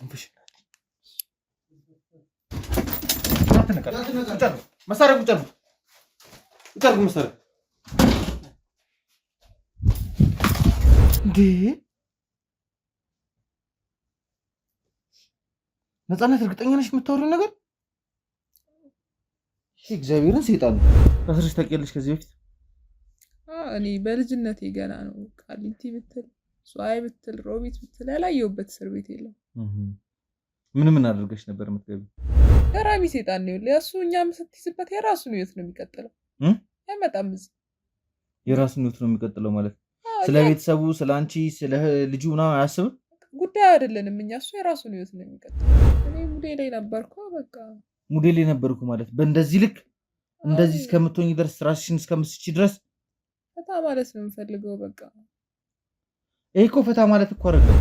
ትንፍሽ መሳሪያ ቁጭ አድርጉ መሳሪያ እንዴ ነፃነት እርግጠኛ ነሽ የምታወሪው ነገር? እግዚአብሔርን ሰይጣን ታስረሽ ታውቂያለሽ ከዚህ በፊት? እኔ በልጅነቴ ገና ነው ቃሊቲ ብትል ሷይ ብትል ሮቢት ብትል ያላየሁበት እስር ቤት የለም። ምን አድርገሽ ነበር የምትገቢው? ገራሚ ሰይጣን ነው ለሱ እኛም ስትይዝበት የራሱን ህይወት ነው የሚቀጥለው። አይመጣም እዚህ የራሱን ህይወት ነው የሚቀጥለው ማለት ስለ ቤተሰቡ ስለ አንቺ ስለ ልጁ ምናምን አያስብም። ጉዳይ አይደለንም እኛ እሱ የራሱን ህይወት ነው የሚቀጥለው። እኔ ሙዴ ላይ ነበርኩ በቃ ሙዴ ላይ ነበርኩ ማለት በእንደዚህ ልክ እንደዚህ እስከምትሆኝ ድረስ ራስሽን እስከምትስቺ ድረስ ፈታ ማለት ነው የምፈልገው በቃ። ይሄ እኮ ፈታ ማለት እኮ አይደለም።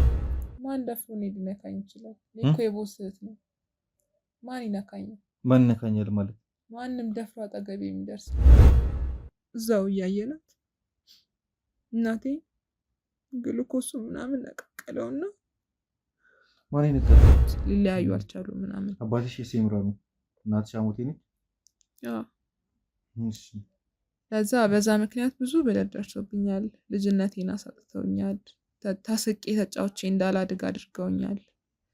ማን ደፍሮ ነው ሊነካኝ ይችላል? እኮ የቦስ እህት ነው። ማን ይነካኛል? ማን ይነካኛል ማለት ማንም ደፍሮ አጠገቤ የሚደርስ እዛው እያየናት እናቴ ግሉኮሱ ምናምን ነቀቀለውና ማን ይነካል? ሊለያዩ አልቻሉም ምናምን። አባትሽ የሴምራ ነው እናትሽ አሞቴ ነው? አዎ እሺ። በዛ ምክንያት ብዙ በደል ደርሶብኛል። ልጅነቴን አሳጥተውኛል። ታስቄ ተጫውቼ እንዳላድግ አድርገውኛል።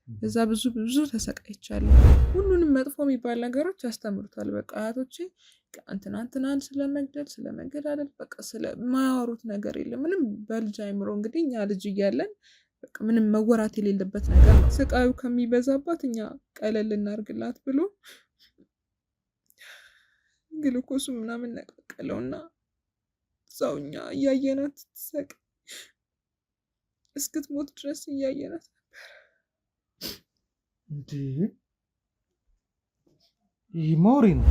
እዛ ብዙ ተሰቃይቻለሁ። ሁሉንም መጥፎ የሚባል ነገሮች ያስተምሩታል። በቃ አያቶቼ እንትናን ስለመገዳደል በቃ ስለማያወሩት ነገር የለም ምንም። በልጅ አይምሮ እንግዲህ እኛ ልጅ እያለን በቃ ምንም መወራት የሌለበት ነገር ነው። ስቃዩ ከሚበዛባት እኛ ቀለል እናርግላት ብሎ ግሉኮሱ ምናምን ነቀቀለውና እዛው እኛ እያየናት ትሰቅ እስክትሞት ድረስ እያየናት ነበር። እንዴ ይሄ ሞሪ ነው።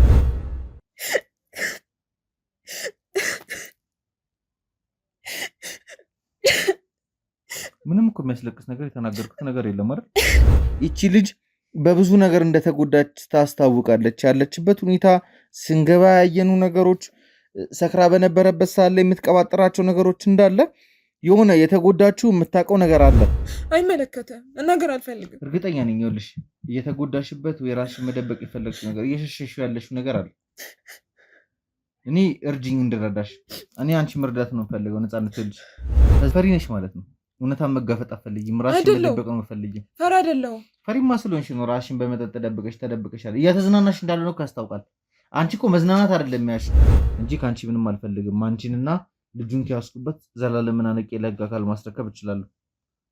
ምንም እኮ የሚያስለቅስ ነገር የተናገርኩት ነገር የለም አይደል? ይቺ ልጅ በብዙ ነገር እንደተጎዳች ታስታውቃለች። ያለችበት ሁኔታ ስንገባ ያየኑ ነገሮች ሰክራ በነበረበት ሰዓት ላይ የምትቀባጥራቸው ነገሮች እንዳለ የሆነ የተጎዳችው የምታውቀው ነገር አለ። አይመለከተም ነገር አልፈልግም። እርግጠኛ ነኝ ይኸውልሽ እየተጎዳሽበት ወይ ራስሽን መደበቅ የፈለግሽ ነገር እየሸሸሽው ያለሽው ነገር አለ። እኔ እርጅኝ እንድረዳሽ እኔ አንቺ መርዳት ነው የምፈልገው። ነፃነት ልጅ ፈሪ ነሽ ማለት ነው። እውነታን መጋፈጥ አትፈልጊም። ራስሽን መደበቅ ነው የምትፈልጊው። ፈሪ አይደለሁም። ፈሪማ ስለሆንሽ ነው ራስሽን በመጠጥ ተደብቀሻል። እያተዝናናሽ እንዳልሆነ እኮ ያስታውቃል። አንቺ እኮ መዝናናት አይደለም የሚያሽ እንጂ ከአንቺ ምንም አልፈልግም። አንቺንና ልጁን ከያዝኩበት ዘላለምን አነቄ ለህግ አካል ማስረከብ እችላለሁ።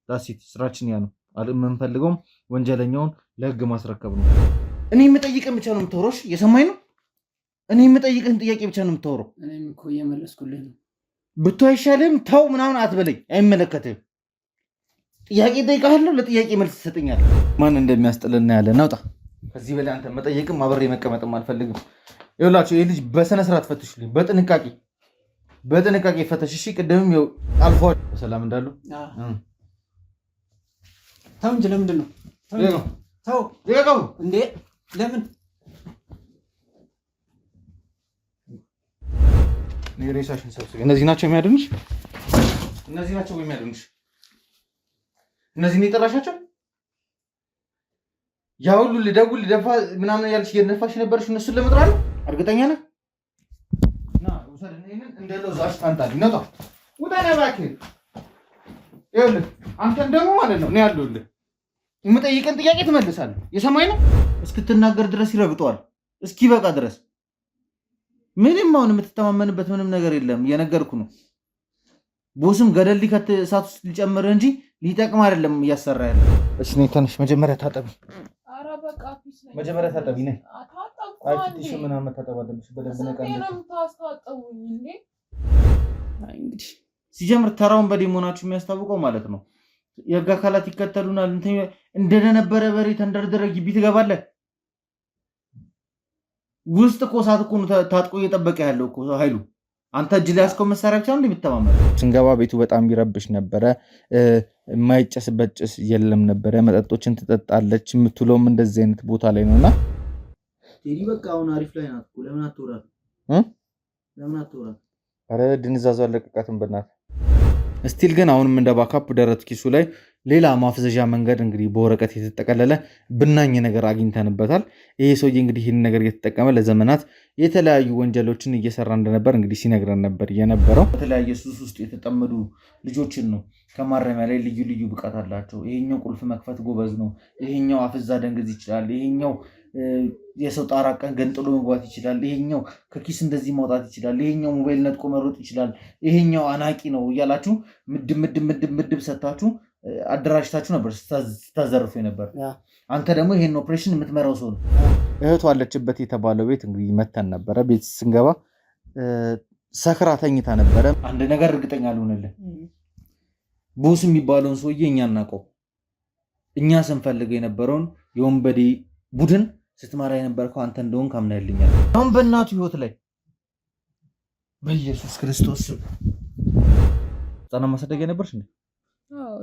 ዳሲት ስራችን ያ ነው። የምንፈልገውም ወንጀለኛውን ለህግ ማስረከብ ነው። እኔ የምጠይቅህን ብቻ ነው የምታወራው። እየሰማኝ ነው? እኔ የምጠይቅህን ጥያቄ ብቻ ነው የምታወራው። እኔም እኮ እየመለስኩልህ ነው። ብትው አይሻልህም? ተው ምናምን አትበለኝ። አይመለከትህም። ጥያቄ እጠይቅሃለሁ፣ ለጥያቄ መልስ ትሰጠኛለህ። ማን እንደሚያስጥልና ያለ ናውጣ። ከዚህ በላይ አንተ መጠየቅም አብሬ መቀመጥም አልፈልግም። ይኸውላችሁ ይሄ ልጅ በስነ ስርዓት ፈትሹልኝ፣ በጥንቃቄ ፈተሽ። እሺ ቅድምም ይኸው አልፏል በሰላም እንዳሉ ተው እንጂ ለምንድን ነው? ተው እንዴ ለምን? ሬሳሽን ሰብስቢ። እነዚህ ናቸው የሚያድኑሽ? እነዚህ ናቸው የሚያድኑሽ? እነዚህ ነው የጠራሻቸው? ያ ሁሉ ልደውል ልደፋ ምናምን ያልሽ እየነፋሽ ነበርሽ እነሱን ለመጥራት ነው? እርግጠኛ ነህ? ና ወሰደኝ። እኔን እንደለው ዛሽ ታንታልኝ ነው። ውጣ ነው እባክህ። ይኸውልህ አንተን ደግሞ ማለት ነው እኔ ያለሁልህ የምጠይቀን ጥያቄ ትመልሳለህ። የሰማኝ ነው? እስክትናገር ድረስ ይረግጠዋል። እስኪበቃ ድረስ ምንም አሁን የምትተማመንበት ምንም ነገር የለም። እየነገርኩ ነው። ቦስም ገደል ሊከት እሳት ውስጥ ሊጨምር እንጂ ሊጠቅም አይደለም እያሰራ ያለ። እሺ ነይ ተነሽ፣ መጀመሪያ ታጠቢ። ኧረ በቃ ፒስ ነኝ። መጀመሪያ ታጠቢ ነይ። አይ ፊትሽ ምናምን መታጠብ አለብሽ በደንብ ነቃ። እንግዲህ ሲጀምር ተራውን በዲሞናችሁ የሚያስታውቀው ማለት ነው የህግ አካላት ይከተሉናል። እንደነበረ በሬ ተንደርደረ ግቢ ትገባለህ። ውስጥ እኮ እሳት እኮ ታጥቆ እየጠበቀ ያለው እኮ ኃይሉ አንተ እጅ ላይ ያስከው መሳሪያ ብቻ ነው እንደሚተማመን። ስንገባ ቤቱ በጣም ይረብሽ ነበረ። የማይጨስበት ጭስ የለም ነበረ። መጠጦችን ትጠጣለች። የምትውለውም እንደዚህ አይነት ቦታ ላይ ነውና ቴዲ በቃ አሁን አሪፍ ላይ ናት። ለምን አትወራት? አረ ድንዛዙ አለቀቃትም በእናትህ። ስቲል ግን አሁንም እንደ ባካፕ ደረት ኪሱ ላይ ሌላ ማፍዘዣ መንገድ እንግዲህ በወረቀት የተጠቀለለ ብናኝ ነገር አግኝተንበታል። ይሄ ሰውዬ እንግዲህ ይህን ነገር እየተጠቀመ ለዘመናት የተለያዩ ወንጀሎችን እየሰራ እንደነበር እንግዲህ ሲነግረን ነበር የነበረው። በተለያየ ሱስ ውስጥ የተጠመዱ ልጆችን ነው ከማረሚያ ላይ ልዩ ልዩ ብቃት አላቸው። ይሄኛው ቁልፍ መክፈት ጎበዝ ነው፣ ይሄኛው አፍዛ ደንገዝ ይችላል፣ ይሄኛው የሰው ጣራ ቀን ገንጥሎ መግባት ይችላል፣ ይሄኛው ከኪስ እንደዚህ ማውጣት ይችላል፣ ይሄኛው ሞባይል ነጥቆ መሮጥ ይችላል፣ ይሄኛው አናቂ ነው እያላችሁ ምድብ ሰጥታችሁ አደራጅታችሁ ነበር ስታዘርፉ ነበር። አንተ ደግሞ ይሄን ኦፕሬሽን የምትመራው ሰው ነው። እህቱ አለችበት የተባለው ቤት እንግዲህ መተን ነበረ። ቤት ስንገባ ሰክራ ተኝታ ነበረ። አንድ ነገር እርግጠኛ አልሆነልን፣ ቦስ የሚባለውን ሰውዬ እኛ እናውቀው። እኛ ስንፈልገው የነበረውን የወንበዴ ቡድን ስትመራ የነበርከው አንተ እንደሆን ካምናልኛል። አሁን በእናቱ ህይወት ላይ በኢየሱስ ክርስቶስ ህፃናት ማሳደጊያ ነበርሽ እንዴ?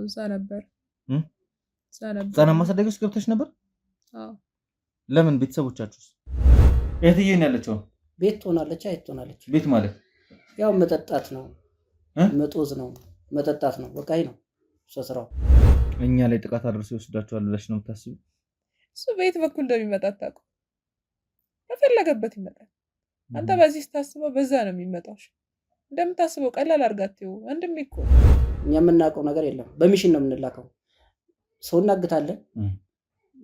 እዛ ነበር። ህፃናት ማሳደጊያ ውስጥ ገብተሽ ነበር? ለምን? ቤተሰቦቻችሁስ? እህትዬ ነው ያለችው? ቤት ትሆናለች። አይ ትሆናለች። ቤት ማለት ያው መጠጣት ነው፣ መጦዝ ነው፣ መጠጣት ነው። በቃ ይሄ ነው ስራው። እኛ ላይ ጥቃት አድርሰው ይወስዳቸዋል ብለሽ ነው የምታስቢው? እሱ ቤት በኩል እንደሚመጣ አታውቅም። በፈለገበት ይመጣል። አንተ በዚህ ስታስበው በዛ ነው የሚመጣው። እንደምታስበው ቀላል አድርጋትው ወንድም እኮ እኛ የምናውቀው ነገር የለም። በሚሽን ነው የምንላከው። ሰው እናግታለን፣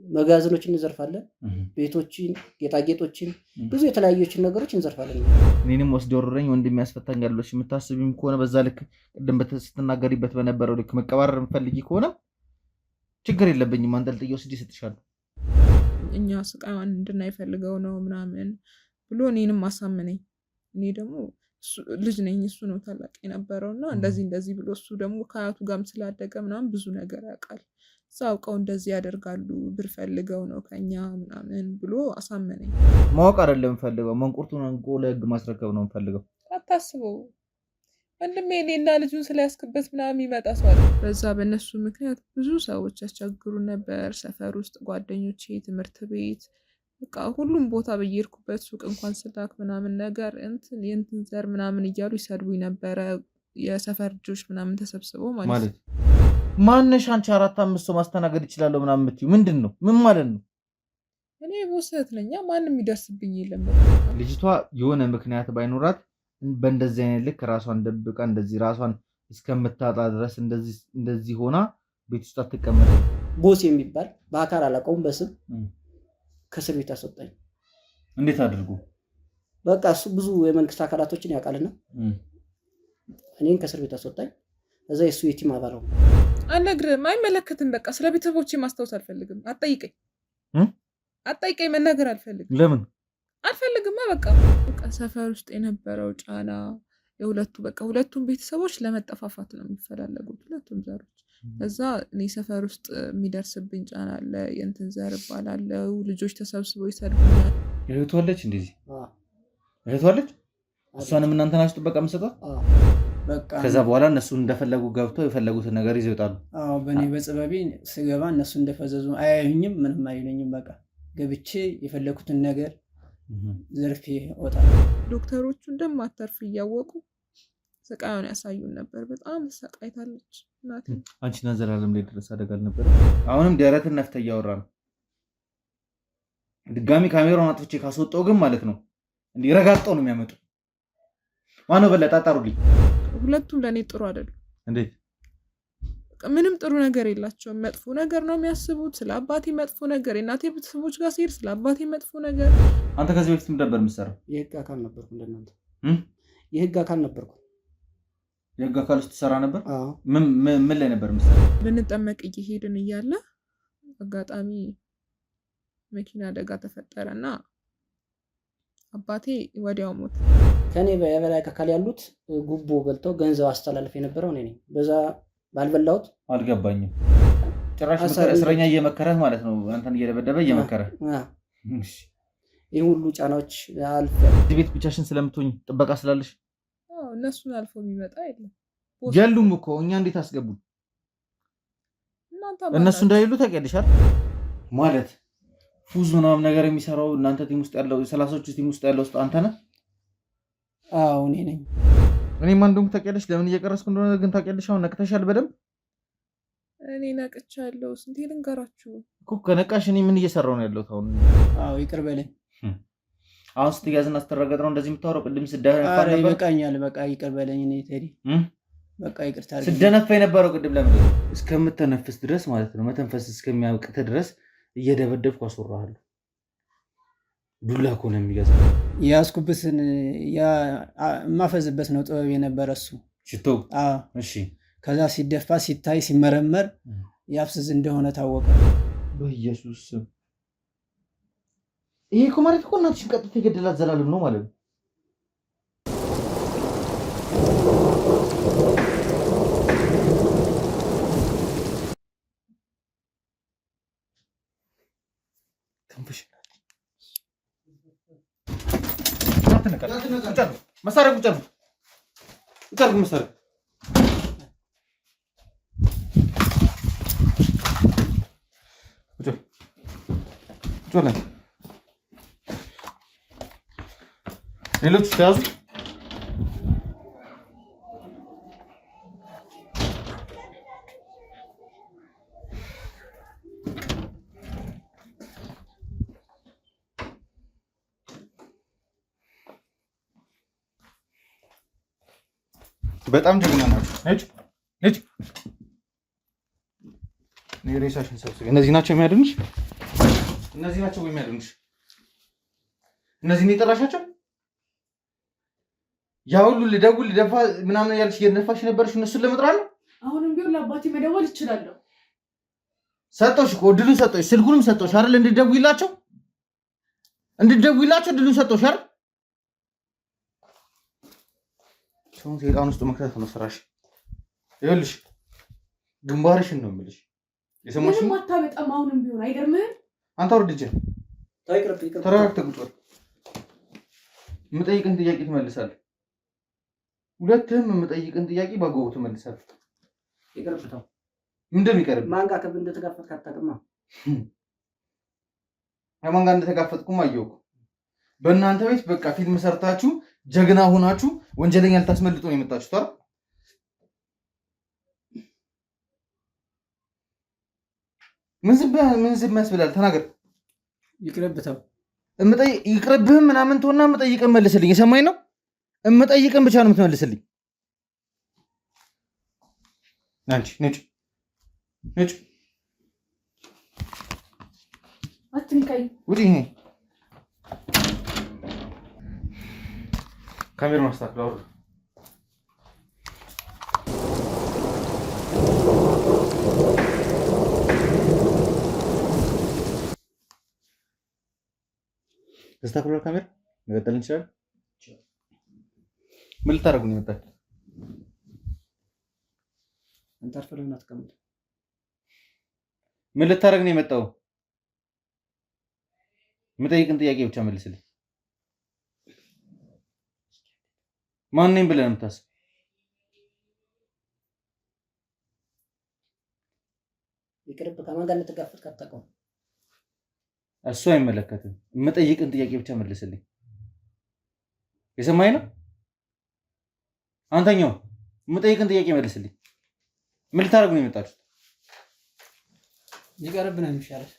መጋዘኖችን እንዘርፋለን፣ ቤቶችን፣ ጌጣጌጦችን፣ ብዙ የተለያዩችን ነገሮች እንዘርፋለን። እኔንም ወስዶ ወረረኝ ወንድም ያስፈታኝ ያለሽ የምታስቢም ከሆነ በዛ ልክ ቅድም ስትናገሪበት በነበረው ልክ መቀባረር የምፈልጊ ከሆነ ችግር የለብኝም። አንጠልጥዬ ወስጄ እሰጥሻለሁ። እኛ ስቃዩን እንድናይፈልገው ነው ምናምን ብሎ እኔንም አሳመነኝ። እኔ ደግሞ ልጅ ነኝ፣ እሱ ነው ታላቅ የነበረው እና እንደዚህ ብሎ እሱ ደግሞ ከአያቱ ጋርም ስላደገ ምናምን ብዙ ነገር ያውቃል። ሳውቀው እንደዚህ ያደርጋሉ ብር ፈልገው ነው ከኛ ምናምን ብሎ አሳመነኝ። ማወቅ አይደለም ፈልገው መንቁርቱን አንቆ ለህግ ማስረከብ ነው ፈልገው። አታስበው ወንድሜ፣ እኔና ልጁን ስለያስክበት ምናምን ይመጣ ሰው አለ። በዛ በእነሱ ምክንያት ብዙ ሰዎች ያስቸግሩ ነበር። ሰፈር ውስጥ ጓደኞቼ፣ ትምህርት ቤት፣ በቃ ሁሉም ቦታ በየሄድኩበት ሱቅ እንኳን ስላክ ምናምን ነገር የእንትን ዘር ምናምን እያሉ ይሰድቡኝ ነበረ። የሰፈር ልጆች ምናምን ተሰብስበው ማለት ማነሽ አንቺ 4-5 ሰው ማስተናገድ ይችላለሁ ምናምን የምትይው ምንድን ነው? ምን ማለት ነው? እኔ ቦሰት ነኝ፣ ማንም ይደርስብኝ የለም። ልጅቷ የሆነ ምክንያት ባይኖራት በእንደዚህ አይነት ልክ ራሷን ደብቃ እንደዚህ ራሷን እስከምታጣ ድረስ እንደዚህ ሆና ቤት ውስጥ አትቀመጥም። ቦስ የሚባል በአካል አላውቀውም፣ በስም ከእስር ቤት አስወጣኝ። እንዴት አድርጎ? በቃ እሱ ብዙ የመንግስት አካላቶችን ያውቃልና እኔን ከእስር ቤት አስወጣኝ። እዛ የሱ የቲም አባለው አልነግርህም፣ አይመለከትም። በቃ ስለ ቤተሰቦቼ ማስታወስ አልፈልግም። አጠይቀኝ፣ መናገር አልፈልግም። ለምን አልፈልግማ? በቃ ሰፈር ውስጥ የነበረው ጫና ሁለቱም ቤተሰቦች ለመጠፋፋት ነው የሚፈላለጉት፣ ሁለቱም ዘሮች። እዛ እኔ ሰፈር ውስጥ የሚደርስብኝ ጫና አለ። የእንትን ዘር እባላለሁ። ልጆች ተሰብስበው ይሰድቡኛል። እህቱ አለች፣ እንደዚህ እህቱ አለች። እሷንም እናንተ ናችሁ ጥበቃ የምትሰጧት? ከዛ በኋላ እነሱ እንደፈለጉ ገብተው የፈለጉትን ነገር ይዘው ይወጣሉ። በእኔ በጽበቤ ስገባ እነሱ እንደፈዘዙ አያዩኝም፣ ምንም አይሉኝም። በቃ ገብቼ የፈለኩትን ነገር ዘርፌ እወጣለሁ። ዶክተሮቹ እንደማተርፍ እያወቁ ስቃዩን ያሳዩን ነበር። በጣም ተሰቃይታለች እናቴ። አንቺና ዘላለም ላይ ድረስ አደጋ አልነበረ? አሁንም ደረትን ነፍተህ እያወራ ነው። ድጋሚ ካሜራውን አጥፍቼ ካስወጣው ግን ማለት ነው እንዲህ ረጋግጠው ነው የሚያመጡ። ማነው በለጠ? አጣሩልኝ። ሁለቱም ለእኔ ጥሩ አይደሉም። እንዴት? ምንም ጥሩ ነገር የላቸውም። መጥፎ ነገር ነው የሚያስቡት። ስለ አባቴ መጥፎ ነገር፣ የእናቴ ቤተሰቦች ጋር ሲሄድ ስለ አባቴ መጥፎ ነገር። አንተ ከዚህ በፊት ምን ነበር የምትሰራው? የህግ አካል ነበርኩ። እንደናንተ የህግ አካል ነበርኩ። የህግ አካል ውስጥ ትሰራ ነበር? ምን ላይ ነበር የምትሰራው? ልንጠመቅ እየሄድን እያለ አጋጣሚ መኪና አደጋ ተፈጠረና አባቴ ወዲያው ሞተ። ከኔ በላይ አካል ያሉት ጉቦ በልተው ገንዘብ አስተላልፍ የነበረው እኔ ነኝ። በዛ ባልበላሁት አልገባኝም። ጭራሽ እስረኛ እየመከረህ ማለት ነው፣ አንተን እየደበደበ እየመከረህ። ይህ ሁሉ ጫናዎች አልፈ እዚህ ቤት ብቻሽን ስለምትሆኝ ጥበቃ ስላለሽ? እነሱን አልፎ የሚመጣ የለም። የሉም እኮ እኛ እንዴት አስገቡን? እነሱ እንዳይሉ ታውቂያለሽ ማለት ፉዝ ምናምን ነገር የሚሰራው እናንተ ቲም ውስጥ ያለው 30ዎቹ ቲም ውስጥ ያለው አንተ ነህ? አዎ እኔ ነኝ። እኔማ እንደውም ታውቂያለሽ ለምን እየቀረስኩ እንደሆነ ግን ታውቂያለሽ። አሁን ነቅተሻል በደንብ። እኔ ነቅቻለሁ። ስንቴ ልንገራችሁ እኮ ከነቃሽ እኔ ምን እየሰራሁ ነው ያለሁት አሁን? አዎ ይቅር በለኝ። አሁን ስትያዝና ስትረገጥ ነው እንደዚህ የምታወራው? ቅድም ስደነፋ ኧረ ነበር። ይበቃኛል፣ በቃ ይቅር በለኝ። እኔ ቴዲ በቃ ይቅርታ አድርግ። ስደነፋ የነበረው ቅድም ለምን እስከምተነፍስ ድረስ ማለት ነው፣ መተንፈስ እስከሚያውቅህ ድረስ እየደበደብኩ አስወራሃለሁ። ዱላ እኮ ነው የሚገዛ። ያዝኩበትን የማፈዝበት ነው ጥበብ የነበረ እሱ ሽቶ። እሺ ከዛ ሲደፋ ሲታይ ሲመረመር ያፍስዝ እንደሆነ ታወቀ። በኢየሱስ ስም ይሄ እኮ ማለት እኮ እናትሽን ቀጥታ የገደላት ዘላለም ነው ማለት ነው። መሳሪያ ቁጭ ነው መሳሪያ ሌሎች ተያዙ። በጣም ጀግና ናቸው። ሬሳሽን ሰብስቤ እነዚህ ናቸው የሚያድንሽ። እነዚህ ናቸው የሚያድንሽ። እነዚህን የጠላሻቸው ያ ሁሉ ልደውል ልደፋ ምናምን ያልሽ እየነፋሽ ነበርሽ እነሱን ለመጥራት ነው። አሁንም ቢሆን ለአባቴ መደወል እችላለሁ። ሰጠሁሽ እኮ እድሉን ሰጠሁሽ፣ ስልኩንም ሰጠሁሽ አይደል? እንድትደውይላቸው እድሉን ሰጠሁሽ አይደል? ሰውን ሴጣን ውስጥ መክተት ነው ስራሽ። ይኸውልሽ ግንባርሽን ነው የምልሽ። የሰማሽኝ ምንም አታመጣም። አሁንም ቢሆን አይገርምህም? አንተ አውርድጄ ተረጋግተህ ቁጭ በል። የምጠይቅህን ጥያቄ ትመልሳለህ። ሁለትህም የምጠይቅህን ጥያቄ በአግባቡ ትመልሳለህ። ይቅርብታው ምንድን ነው ይቀርብ? ማን ጋር እንደተጋፈጥክ አታውቅማ። ከማን ጋር እንደተጋፈጥኩም አየሁ እኮ። በእናንተ ቤት በቃ ፊልም ሰርታችሁ ጀግና ሆናችሁ ወንጀለኛ ልታስመልጡ ነው የመጣችሁት አይደል? ምን ዝም ያስብላል? ተናገር። ይቅርብታው ይቅርብህም ምናምን ትሆና የምጠይቅህን መልስልኝ። የሰማኝ ነው። የምጠይቅህን ብቻ ነው የምትመልስልኝ። አንቺ ነጭ አትንካኝ። ውጪ። ይሄ ካሜራ ማስተካከል አውርድ። ተስተካክሏል። ካሜራ መቀጠል እንችላለን። ምን ልታደርጉ ነው የመጣችሁት? አንተ አርፈህ አትቀምጥ። ምን ልታደርግ ነው የመጣው? የምጠይቅን ጥያቄ ብቻ መልስልኝ። ማን ነኝ ብለህ ነው የምታስብ? ይቅርብ። ከማን ጋር እንደተጋፈጥክ አታውቀውም። እሱ አይመለከትም። የምጠይቅን ጥያቄ ብቻ መልስልኝ። የሰማኝ ነው። አንተኛው የምጠይቅን ጥያቄ መልስልኝ። ምን ልታደርጉ ነው የመጣችሁት? ይቀርብ ነው የሚሻለው።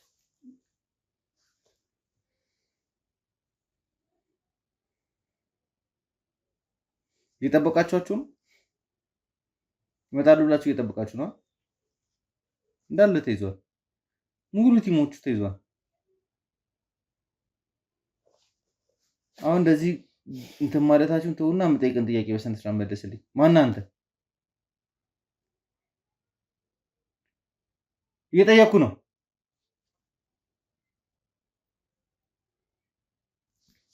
እየጠበቃችኋቸው ነው? ይመጣሉ ብላችሁ እየጠበቃችሁ ነው? እንዳለ ተይዟል። ሙሉ ቲሞቹ ተይዟል። አሁን እንደዚህ እንትን ማለታችሁን ተውና የምጠይቅን ጥያቄ በስነ ስርዓት መልስልኝ። ማነህ አንተ? እየጠየቅኩ ነው።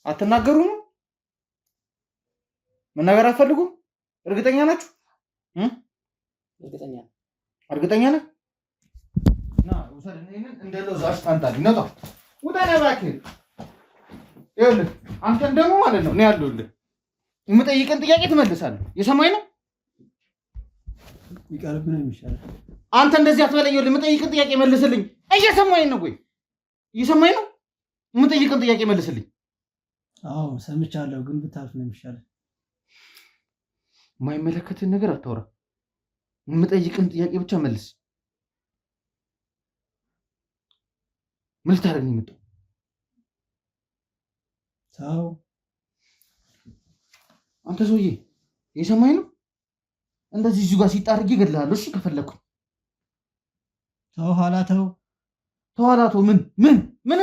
አትናገሩም? መናገር አትፈልጉም? እርግጠኛ ናችሁ? እርግጠኛ ነህ? ና ውሰድ። እንደ ለውዝ አሽጣንጣልኝ። ነጣ ውጣ ነው እባክህ። ይኸውልህ አንተን ደግሞ ማለት ነው እኔ ያለሁልህ። የምጠይቅን ጥያቄ ትመልሳለህ። የሰማኝ ነው። ይቀርብ ነው የሚሻለው። አንተ እንደዚህ አትበለኝ። ይኸውልህ የምጠይቅን ጥያቄ መልስልኝ። እየሰማኝ ነው ወይ? እየሰማኝ ነው። የምጠይቅን ጥያቄ መልስልኝ። አዎ ሰምቻለሁ፣ ግን ብታልፍ ነው የሚሻለው። የማይመለከትን ነገር አታወራ። የምጠይቅን ጥያቄ ብቻ መልስ። ምን ልታደርግ ነው የመጣው? ተው አንተ ሰውዬ የሰማኝ ነው። እንደዚህ እዚሁ ጋር ሲጣርግ ይገድልሃለሁ። እሺ ከፈለኩ ተው ኋላ ተው ተኋላ ተው። ምን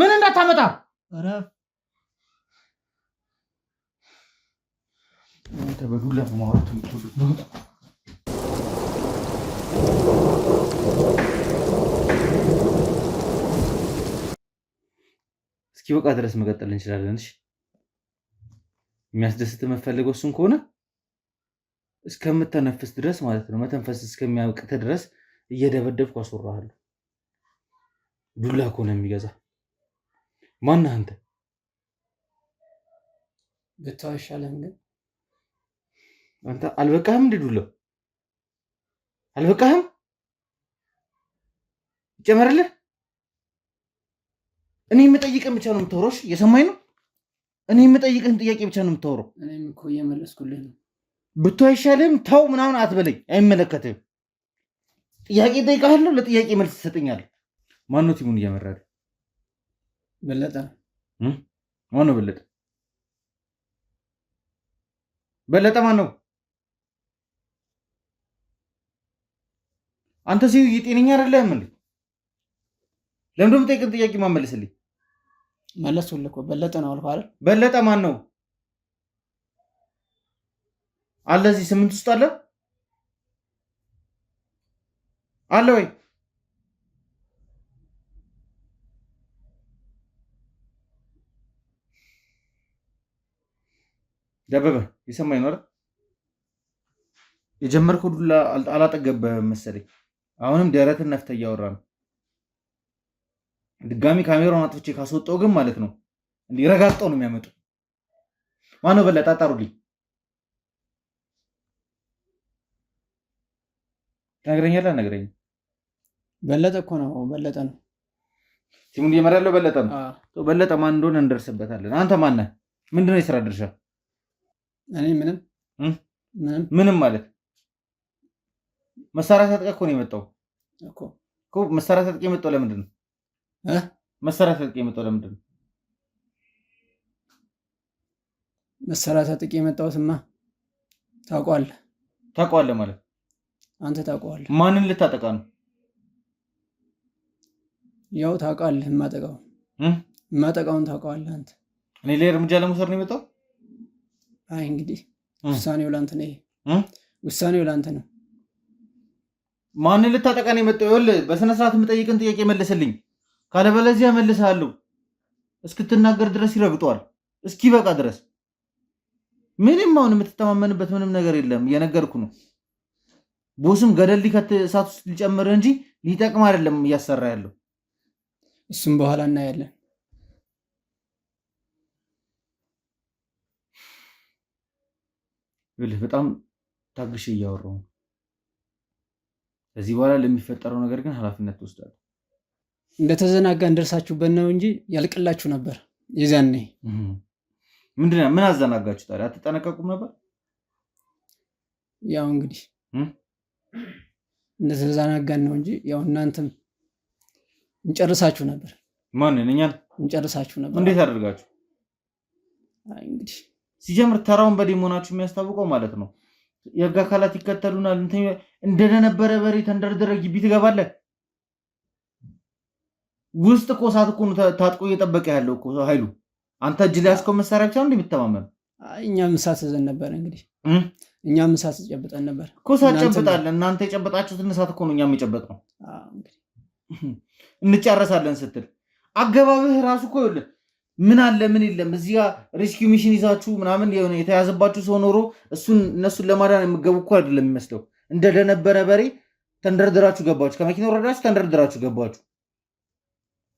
እንዳታመጣ እረፍ። አንተ በዱላ ማውራት የምትወዱት ነው። እስኪ በቃ ድረስ መቀጠል እንችላለን። እሺ የሚያስደስት የምትፈልገው እሱን ከሆነ እስከምተነፍስ ድረስ ማለት ነው፣ መተንፈስ እስከሚያውቅት ድረስ እየደበደብኩ አስወራሃለሁ። ዱላ ከሆነ የሚገዛ ማነህ አንተ? ብታው አይሻልም? ግን አንተ አልበቃህም እንዴ? ዱላው አልበቃህም? ይጨመርልህ። እኔ የምጠይቅህን ብቻ ነው የምታወራው። እየሰማኝ ነው? እኔ የምጠይቅህን ጥያቄ ብቻ ነው የምታወራው። እኔም እኮ እየመለስኩልህ ነው። ብታው አይሻልም? ተው ምናምን አትበለኝ፣ አይመለከትህም። ጥያቄ እጠይቅሃለሁ፣ ለጥያቄ መልስ ትሰጠኛለህ። ማነው ቲሙን እየመራ? በለጠ። ማነው በለጠ? በለጠ ማን ነው? አንተ ሲው የጤነኛ አይደለህም እንዴ? ለምን የምጠይቅህን ጥያቄ ማመለስልኝ? መለስኩልህ እኮ በለጠ ነው አልኩህ አይደል? በለጠ ማን ነው? አለ እዚህ 8 ውስጥ አለ ወይ? ደበበ የሰማኝ ነው አይደል? የጀመርከው ዱላ አላጠገበህም መሰለኝ። አሁንም ደረትን ነፍተህ እያወራ ነው። ድጋሚ ካሜራውን አጥፍቼ ካስወጣው ግን ማለት ነው እንዲህ ረጋግጠው ነው የሚያመጡ። ማነው በለጠ? አጣሩልኝ። ትነግረኛለህ? ነግረኝ። በለጠ እኮ ነው። በለጠ ነው ቲሙን እየመራ ያለው በለጠ ነው። በለጠ ማን እንደሆነ እንደርስበታለን። አንተ ማን ነህ? ምንድነው የስራ ድርሻ? እኔ ምንም ማለት መሳሪያ ታጥቀህ እኮ ነው የመጣው እኮ። መሳሪያ ታጥቀህ የመጣው ለምንድን ነው? መሳሪያ ታጥቀህ የመጣው ለምንድን ነው? መሳሪያ ታጥቀህ የመጣሁትማ ታውቀዋለህ ማለት አንተ ታውቀዋለህ። ማንን ልታጠቃ ነው? ያው ታውቃለህ። የማጠቃውን ታውቀዋለህ አንተ። እኔ ላይ እርምጃ ለመውሰድ ነው የመጣው? አይ እንግዲህ ውሳኔው ላንተ ነው። ውሳኔው ላንተ ነው። ማንን ልታጠቃ ነው የመጣው? ይኸውልህ በስነ ስርዓት የምጠይቅን ጥያቄ መልስልኝ፣ ካለበለዚያ መልስሃለሁ። እስክትናገር ድረስ ይረግጧል፣ እስኪበቃ ድረስ። ምንም አሁን የምትተማመንበት ምንም ነገር የለም። እየነገርኩ ነው። ቦስም ገደል ሊከት እሳት ውስጥ ሊጨምር እንጂ ሊጠቅም አይደለም እያሰራ ያለው። እሱም በኋላ እናያለን። በጣም ታግሼ እያወራሁ ነው። ከዚህ በኋላ ለሚፈጠረው ነገር ግን ኃላፊነት ትወስዳለህ። እንደተዘናጋን ደርሳችሁበት ነው እንጂ ያልቅላችሁ ነበር የዛኔ። ምንድነው? ምን አዘናጋችሁ ታዲያ? አትጠነቀቁም ነበር? ያው እንግዲህ እንደተዘናጋን ነው እንጂ ያው እናንተም እንጨርሳችሁ ነበር። ማንን? እኛን እንጨርሳችሁ ነበር። እንዴት አደርጋችሁ? አይ እንግዲህ ሲጀምር ተራውን በዴ መሆናችሁ የሚያስታውቀው ማለት ነው። የህግ አካላት ይከተሉናል። እንደነበረ በሬ ተንደርድረ ግቢ ትገባለህ። ውስጥ እኮ እሳት እኮ ታጥቆ እየጠበቀ ያለው እኮ ኃይሉ። አንተ እጅ ላይ ያዝከው መሳሪያ ብቻ ነው እንደሚተማመን። እኛም እሳት ይዘን ነበር። እንግዲህ እኛም እሳት ጨብጠን ነበር እኮ። እሳት ጨብጣለን። እናንተ የጨበጣችሁትን እሳት እኮ ነው እኛም የጨበጥነው። እንጨረሳለን ስትል አገባብህ ራሱ እኮ ይኸውልህ ምን አለ ምን የለም። እዚህ ጋር ሬስኪው ሚሽን ይዛችሁ ምናምን የሆነ የተያዘባችሁ ሰው ኖሮ እነሱን ለማዳን የምገቡ እኮ አይደለም የሚመስለው። እንደነበረ በሬ ተንደርድራችሁ ገባችሁ። ከመኪና ወረዳችሁ ተንደርድራችሁ ገባችሁ።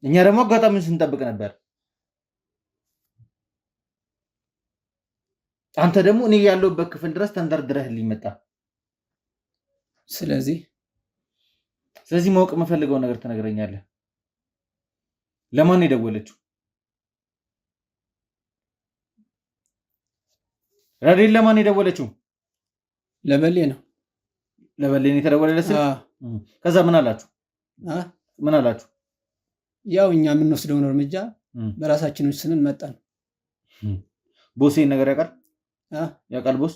እኛ ደግሞ አጋጣሚውን ስንጠብቅ ነበር። አንተ ደግሞ እኔ ያለሁበት ክፍል ድረስ ተንደርድረህልኝ መጣ። ስለዚህ ማወቅ የምፈልገው ነገር ትነግረኛለህ። ለማን የደወለችው? ራዲል ለማን የደወለችው? ለበሌ ነው። ለበሌ ነው የተደወለለት። ከዛ ምን አላችሁ? ምን አላችሁ? ያው እኛ የምንወስደውን እርምጃ በራሳችን ስንን መጣን። ቦስ ይሄን ነገር ያውቃል? ያውቃል ቦስ?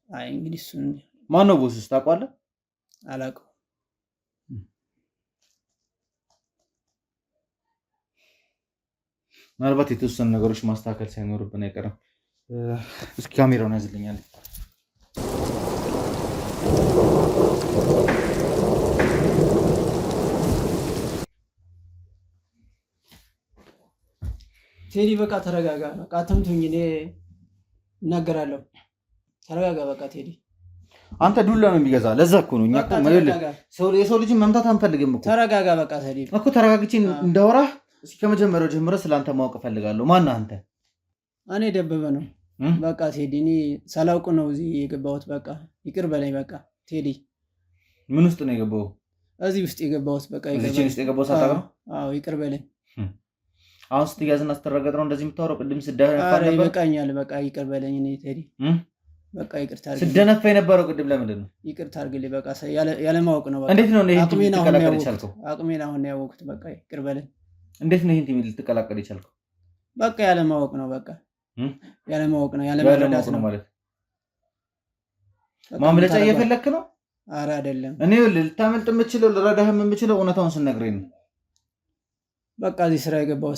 አይ እንግዲህ እሱን ማን ነው ቦስስ ታውቀዋለህ? አላውቀውም። ምናልባት የተወሰኑ ነገሮች ማስተካከል ሳይኖርብን አይቀርም። እስኪ ካሜራውን ያዝልኛል። ቴዲ በቃ ተረጋጋ። በቃ አትምቱኝ፣ እኔ እናገራለሁ። ተረጋጋ በቃ ቴዲ። አንተ ዱላ ነው የሚገዛ። ለዛ እኮ ነው እኛ እኮ የሰው ልጅ መምታት አንፈልግም እኮ። ተረጋጋ በቃ ቴዲ እኮ ተረጋግቼ እንዳወራህ እስኪ ከመጀመሪያው ጀምሮ ስለአንተ ማወቅ እፈልጋለሁ። ማነህ አንተ? እኔ ደበበ ነው በቃ ቴዲ። እኔ ሳላውቅ ነው እዚህ የገባሁት። በቃ ይቅር በለኝ በቃ ቴዲ። ምን ውስጥ ነው የገባው? እዚህ ውስጥ የገባሁት በቃ እዚህ ውስጥ የገባው ሳታውቅ ነው? አዎ ይቅር በለኝ። አሁን ስትያዝና ስትረገጥ ነው እንደዚህ የምታወራው? ቅድም ስደነፋ ነበር። ይበቃኛል በቃ ይቅር በለኝ። እኔ ቴዲ በቃ ይቅርታ አድርግልኝ። ስደነፋ የነበረው ቅድም ለምንድን ነው? ይቅርታ አድርግልኝ በቃ ያለማወቅ ነው። በቃ እንዴት ነው ይሄን ቲም ልትቀላቀል የቻልከው? አቅሜን አሁን ነው ያወቅሁት። በቃ ይቅር በለኝ። እንዴት ነው ይሄን ቲም ልትቀላቀል የቻልከው? በቃ ያለማወቅ ነው። በቃ ያለማወቅ ነው። ያለመረዳት ነው ማለት። ማምለጫ እየፈለክ ነው? ኧረ አይደለም። እኔ ልታመልጥ የምችለው ልረዳህም የምችለው እውነታውን ስነግረኝ ነው። በቃ እዚህ ስራ የገባው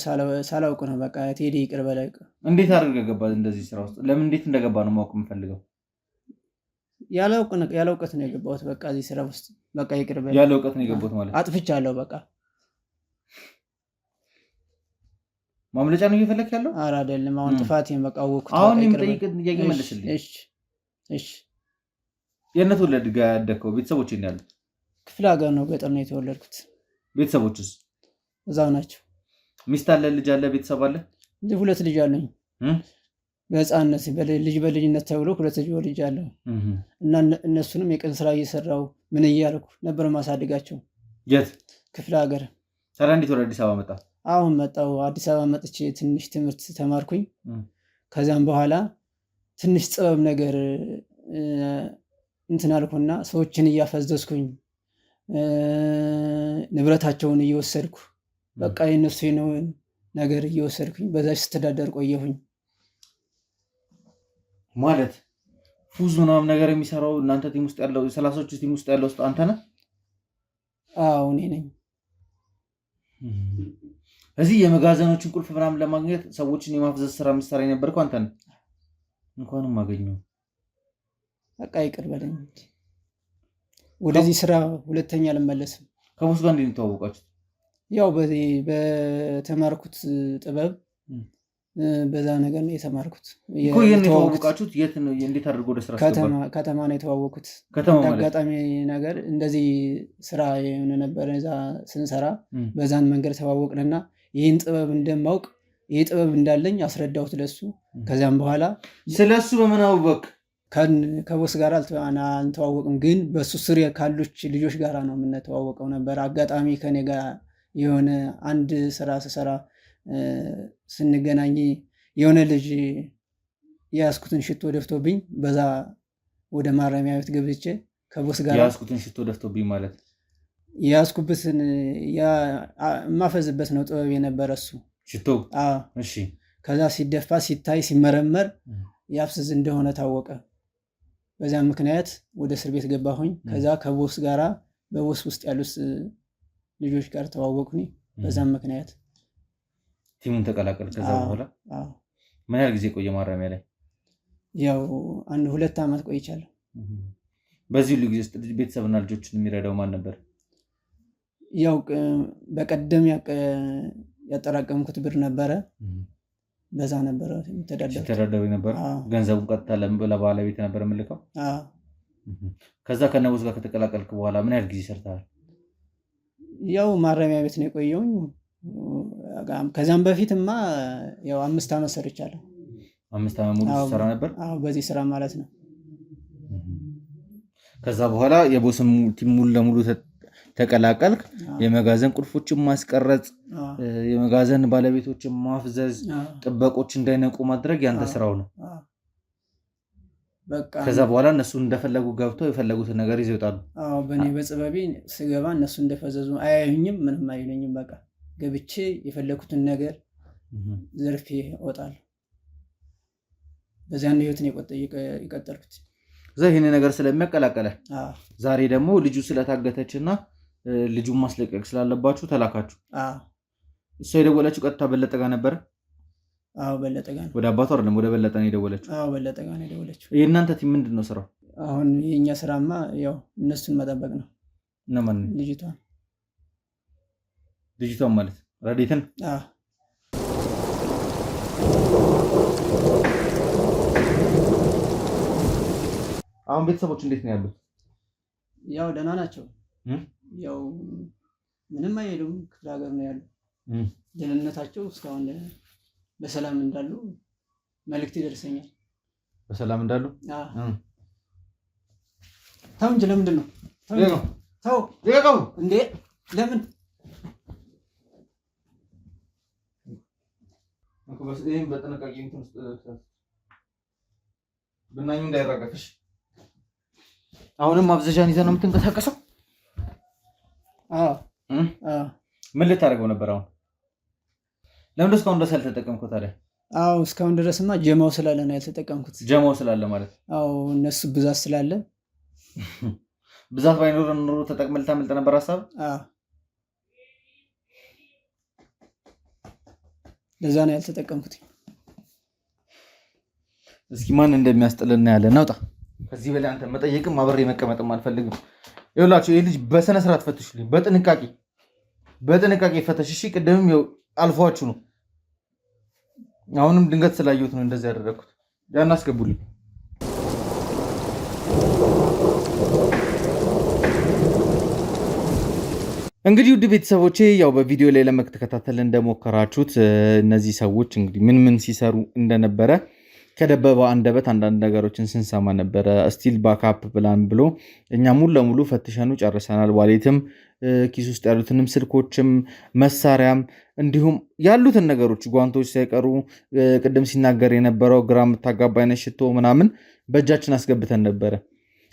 ሳላውቅ ነው። በቃ ቴዲ ይቅር በለኝ። እንዴት አድርገህ ገባህ እንደዚህ ስራ ውስጥ? ለምን እንዴት እንደገባ ነው ማወቅ የምፈልገው። ያለ እውቀት ነው የገባሁት። በቃ እዚህ ስራ ውስጥ በቃ ይቅር በለኝ። ያለ እውቀት ነው የገባሁት ማለት አጥፍቻለሁ። በቃ ማምለጫ ነው እየፈለክ ያለው? ኧረ አይደለም። አሁን ጥፋቴን በቃ አወቅሁት። አሁን የምጠይቅህ ጥያቄ መልስልኝ። እሺ የት ተወለድክ? ጋር ያደግከው? ቤተሰቦች እንዴ ያሉት? ክፍለ ሀገር ነው፣ ገጠር ነው የተወለድኩት። ቤተሰቦችስ እዛው ናቸው። ሚስት አለ? ልጅ አለ? ቤተሰብ አለ? ሁለት ልጅ አለኝ። በህፃንነት በልጅነት ተብሎ ሁለት ልጅ ወልጃለሁ እና እነሱንም የቀን ስራ እየሰራው ምን እያልኩ ነበር ማሳድጋቸው። የት? ክፍለ ሀገር። ታዲያ እንዴት ወደ አዲስ አበባ መጣ? አሁን መጣሁ። አዲስ አበባ መጥቼ ትንሽ ትምህርት ተማርኩኝ። ከዛም በኋላ ትንሽ ጥበብ ነገር እንትን አልኩና ሰዎችን እያፈዘዝኩኝ ንብረታቸውን እየወሰድኩ በቃ የነሱ ነው ነገር እየወሰድኩኝ በዛች ስተዳደር ቆየሁኝ። ማለት ፉዝ ምናምን ነገር የሚሰራው እናንተ ቲም ውስጥ ያለው 30 ቲም ውስጥ ያለው አንተ ነህ? አዎ እኔ ነኝ። እዚህ የመጋዘኖችን ቁልፍ ምናምን ለማግኘት ሰዎችን የማፍዘዝ ስራ የምትሰራ የነበርከው አንተ ነህ? እንኳንም አገኘሁ። በቃ ይቅር በለኝ። ወደዚህ ስራ ሁለተኛ አልመለስም። ከቦስ ጋር እንዴት ተዋወቃችሁት? ያው በተማርኩት ጥበብ በዛ ነገር ነው የተማርኩት። እኮ የት ተዋወቃችሁት? የት ነው? እንዴት አድርጎ ወደ ስራ ከተማ ነው የተዋወቁት። አጋጣሚ ነገር እንደዚህ ስራ የሆነ ነበር እዛ ስንሰራ በዛን መንገድ ተዋወቅንና ይህን ጥበብ እንደማውቅ ይህ ጥበብ እንዳለኝ አስረዳሁት ለሱ። ከዚያም በኋላ ስለሱ በምን አወቅ? ከቦስ ጋር አልተዋወቅም፣ ግን በሱ ስር ካሉች ልጆች ጋር ነው የምንተዋወቀው ነበር። አጋጣሚ ከኔ ጋር የሆነ አንድ ስራ ስሰራ ስንገናኝ የሆነ ልጅ የያዝኩትን ሽቶ ደፍቶብኝ በዛ ወደ ማረሚያ ቤት ገብቼ ከቦስ ጋር የያዝኩትን ሽቶ ደፍቶብኝ ማለት የያዝኩበትን የማፈዝበት ነው ጥበብ የነበረ እሱ ሽቶ። እሺ። ከዛ ሲደፋ ሲታይ ሲመረመር ያፍስዝ እንደሆነ ታወቀ። በዛ ምክንያት ወደ እስር ቤት ገባሁኝ። ከዛ ከቦስ ጋራ በቦስ ውስጥ ያሉት ልጆች ጋር ተዋወቅኩኝ። በዛም ምክንያት ቲሙን ተቀላቀል። ከዛ በኋላ ምን ያህል ጊዜ ቆየ ማረሚያ ላይ? ያው 2 ዓመት ቆይቻለሁ። በዚህ ሁሉ ጊዜ ውስጥ ቤተሰብና ልጆችን የሚረዳው ማን ነበር? ያው በቀደም ያጠራቀምኩት ብር ነበረ። በዛ ነበረ ተዳደሩ ነበር። ገንዘቡን ቀጥታ ለባለቤት ነበር የምልከው። ከዛ ከነቦስ ጋር ከተቀላቀልክ በኋላ ምን ያህል ጊዜ ሰርተሃል? ያው ማረሚያ ቤት ነው የቆየውኝ። ከዛም በፊትማ ያው 5 ዓመት ሰርቻለሁ። 5 ዓመት ሙሉ ሰራ ነበር? አዎ በዚህ ስራ ማለት ነው። ከዛ በኋላ የቦስም ቲም ሙሉ ለሙሉ ተቀላቀልክ። የመጋዘን ቁልፎችን ማስቀረጽ፣ የመጋዘን ባለቤቶችን ማፍዘዝ፣ ጥበቆች እንዳይነቁ ማድረግ ያንተ ስራው ነው። በቃ ከዛ በኋላ እነሱ እንደፈለጉ ገብተው የፈለጉትን ነገር ይዘው ይወጣሉ። አዎ በእኔ በጽበቤ ስገባ እነሱ እንደፈዘዙ አያዩኝም፣ ምንም አይሉኝም። በቃ ገብቼ የፈለኩትን ነገር ዘርፌ እወጣለሁ። በዚያን ህይወትን የቀጠልኩት እዛ ይህን ነገር ስለሚያቀላቀለ ዛሬ ደግሞ ልጁ ስለታገተች እና ልጁን ማስለቀቅ ስላለባችሁ ተላካችሁ። እሷ የደወለችው ቀጥታ በለጠ ጋር ነበረ? አዎ በለጠ ጋር ነው። ወደ አባቷ አይደለም ወደ በለጠ ነው የደወለችው? አዎ በለጠ ጋር ነው የደወለችው። የእናንተ ቲም ምንድን ነው ስራው? አሁን የኛ ስራማ ያው እነሱን መጠበቅ ነው። እነማን? ልጅቷን ማለት ረዲትን? አሁን ቤተሰቦች እንዴት ነው ያሉት? ያው ደህና ናቸው። ያው ምንም አይሄዱም፣ ክፍለ ሀገር ነው ያሉ። ደህንነታቸው እስካሁን በሰላም እንዳሉ መልእክት ይደርሰኛል። በሰላም እንዳሉ? ተው እንጂ ለምንድን ነው? ተው እንዴ! ለምን ይህም በጥንቃቄ ብናኙ እንዳይራገፍሽ። አሁንም ማብዘዣን ይዘህ ነው የምትንቀሳቀሰው? ምን ልታደርገው ነበር አሁን? ለምን እስካሁን ድረስ ያልተጠቀምኩት ታዲያ? አዎ እስካሁን ድረስማ ጀማው ስላለ ነው ያልተጠቀምኩት። ጀማው ስላለ ማለት? አዎ እነሱ ብዛት ስላለ። ብዛት ባይኖር ኑሮ ተጠቅመህ ልታመልጥ ነበር ሀሳብ? ለዛ ነው ያልተጠቀምኩት። እስኪ ማን እንደሚያስጥልና ያለ ናውጣ። ከዚህ በላይ አንተ መጠየቅም አብሬ መቀመጥም አልፈልግም። ይኸውላችሁ ይሄ ልጅ በስነ ስርዓት ፈትሹልኝ፣ በጥንቃቄ ፈተሽ። እሺ ቅድምም አልፏችሁ ነው። አሁንም ድንገት ስላየሁት ነው እንደዚህ ያደረኩት። ያን አስገቡልኝ። እንግዲህ ውድ ቤተሰቦቼ ያው በቪዲዮ ላይ ለመከታተል እንደሞከራችሁት እነዚህ ሰዎች እንግዲህ ምን ሲሰሩ እንደነበረ ከደበበ አንደበት አንዳንድ ነገሮችን ስንሰማ ነበረ። ስቲል ባካፕ ፕላን ብሎ እኛ ሙሉ ለሙሉ ፈትሸኑ ጨርሰናል። ዋሌትም ኪስ ውስጥ ያሉትንም ስልኮችም መሳሪያም እንዲሁም ያሉትን ነገሮች ጓንቶች ሳይቀሩ ቅድም ሲናገር የነበረው ግራ የምታጋባ አይነት ሽቶ ምናምን በእጃችን አስገብተን ነበረ።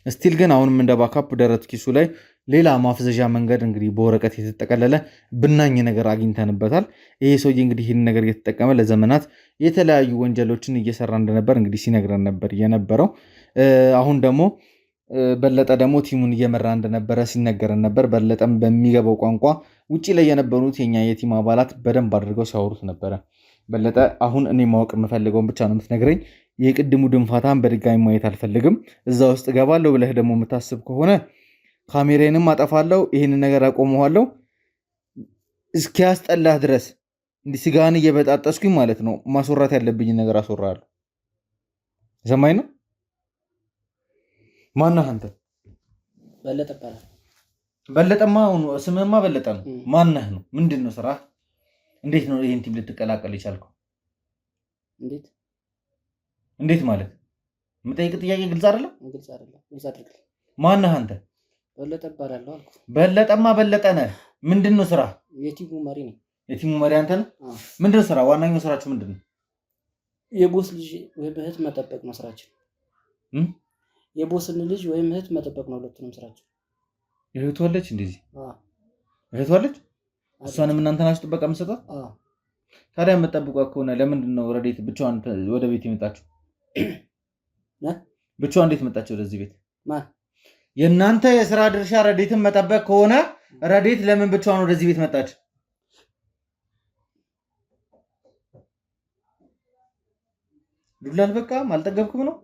ስቲል ግን አሁንም እንደ ባካፕ ደረት ኪሱ ላይ ሌላ ማፍዘዣ መንገድ እንግዲህ በወረቀት የተጠቀለለ ብናኝ ነገር አግኝተንበታል። ይሄ ሰውዬ እንግዲህ ይህን ነገር እየተጠቀመ ለዘመናት የተለያዩ ወንጀሎችን እየሰራ እንደነበር እንግዲህ ሲነግረን ነበር የነበረው። አሁን ደግሞ በለጠ ደግሞ ቲሙን እየመራ እንደነበረ ሲነገረን ነበር። በለጠም በሚገባው ቋንቋ ውጭ ላይ የነበሩት የኛ የቲም አባላት በደንብ አድርገው ሲያወሩት ነበረ። በለጠ አሁን እኔ ማወቅ የምፈልገውን ብቻ ነው የምትነግረኝ። የቅድሙ ድንፋታን በድጋሚ ማየት አልፈልግም። እዛ ውስጥ ገባለሁ ብለህ ደግሞ የምታስብ ከሆነ ካሜራዬንም አጠፋለሁ፣ ይህንን ነገር አቆመዋለሁ። እስኪያስጠላህ ድረስ እንዲህ ስጋህን እየበጣጠስኩኝ ማለት ነው ማስወራት ያለብኝ ነገር አስወራለሁ። ሰማኝ ነው። ማነህ አንተ? በለጠ እባላለሁ። በለጠማ ስምህማ በለጠ ነው። ማነህ ነው? ምንድን ነው ስራ? እንዴት ነው ይህን ቲም ልትቀላቀል የቻልከው? እንዴት ማለት? የምጠይቅ ጥያቄ ግልጽ አይደለም? ግልጽ አድርግ። ማነህ አንተ? በለጠ እባላለሁ አልኩ። በለጠማ በለጠ ነህ። ምንድን ነው ስራ? የቲሙ መሪ ነኝ። የቲሙ መሪ አንተ ነህ? ምንድን ነው ስራ? ዋናኛው ስራችሁ ምንድን ነው? የቦስ ልጅ ወይም እህት መጠበቅ ነው ስራችን። የቦስን ልጅ ወይም እህት መጠበቅ ነው ሁለቱንም ስራችን። እህቱ አለች? እንደዚህ እህቱ አለች? እሷንም እናንተ ናችሁ ጥበቃ የምትሰጧት? ታዲያ የምትጠብቋት ከሆነ ለምንድን ነው ረዴት ብቻዋን ወደ ቤት የመጣችው? ብቻዋን እንዴት መጣች ወደዚህ ቤት? የእናንተ የስራ ድርሻ ረዴትን መጠበቅ ከሆነ ረዴት ለምን ብቻዋን ወደዚህ ቤት መጣች? ዱላ አልበቃም? አልጠገብክም ነው?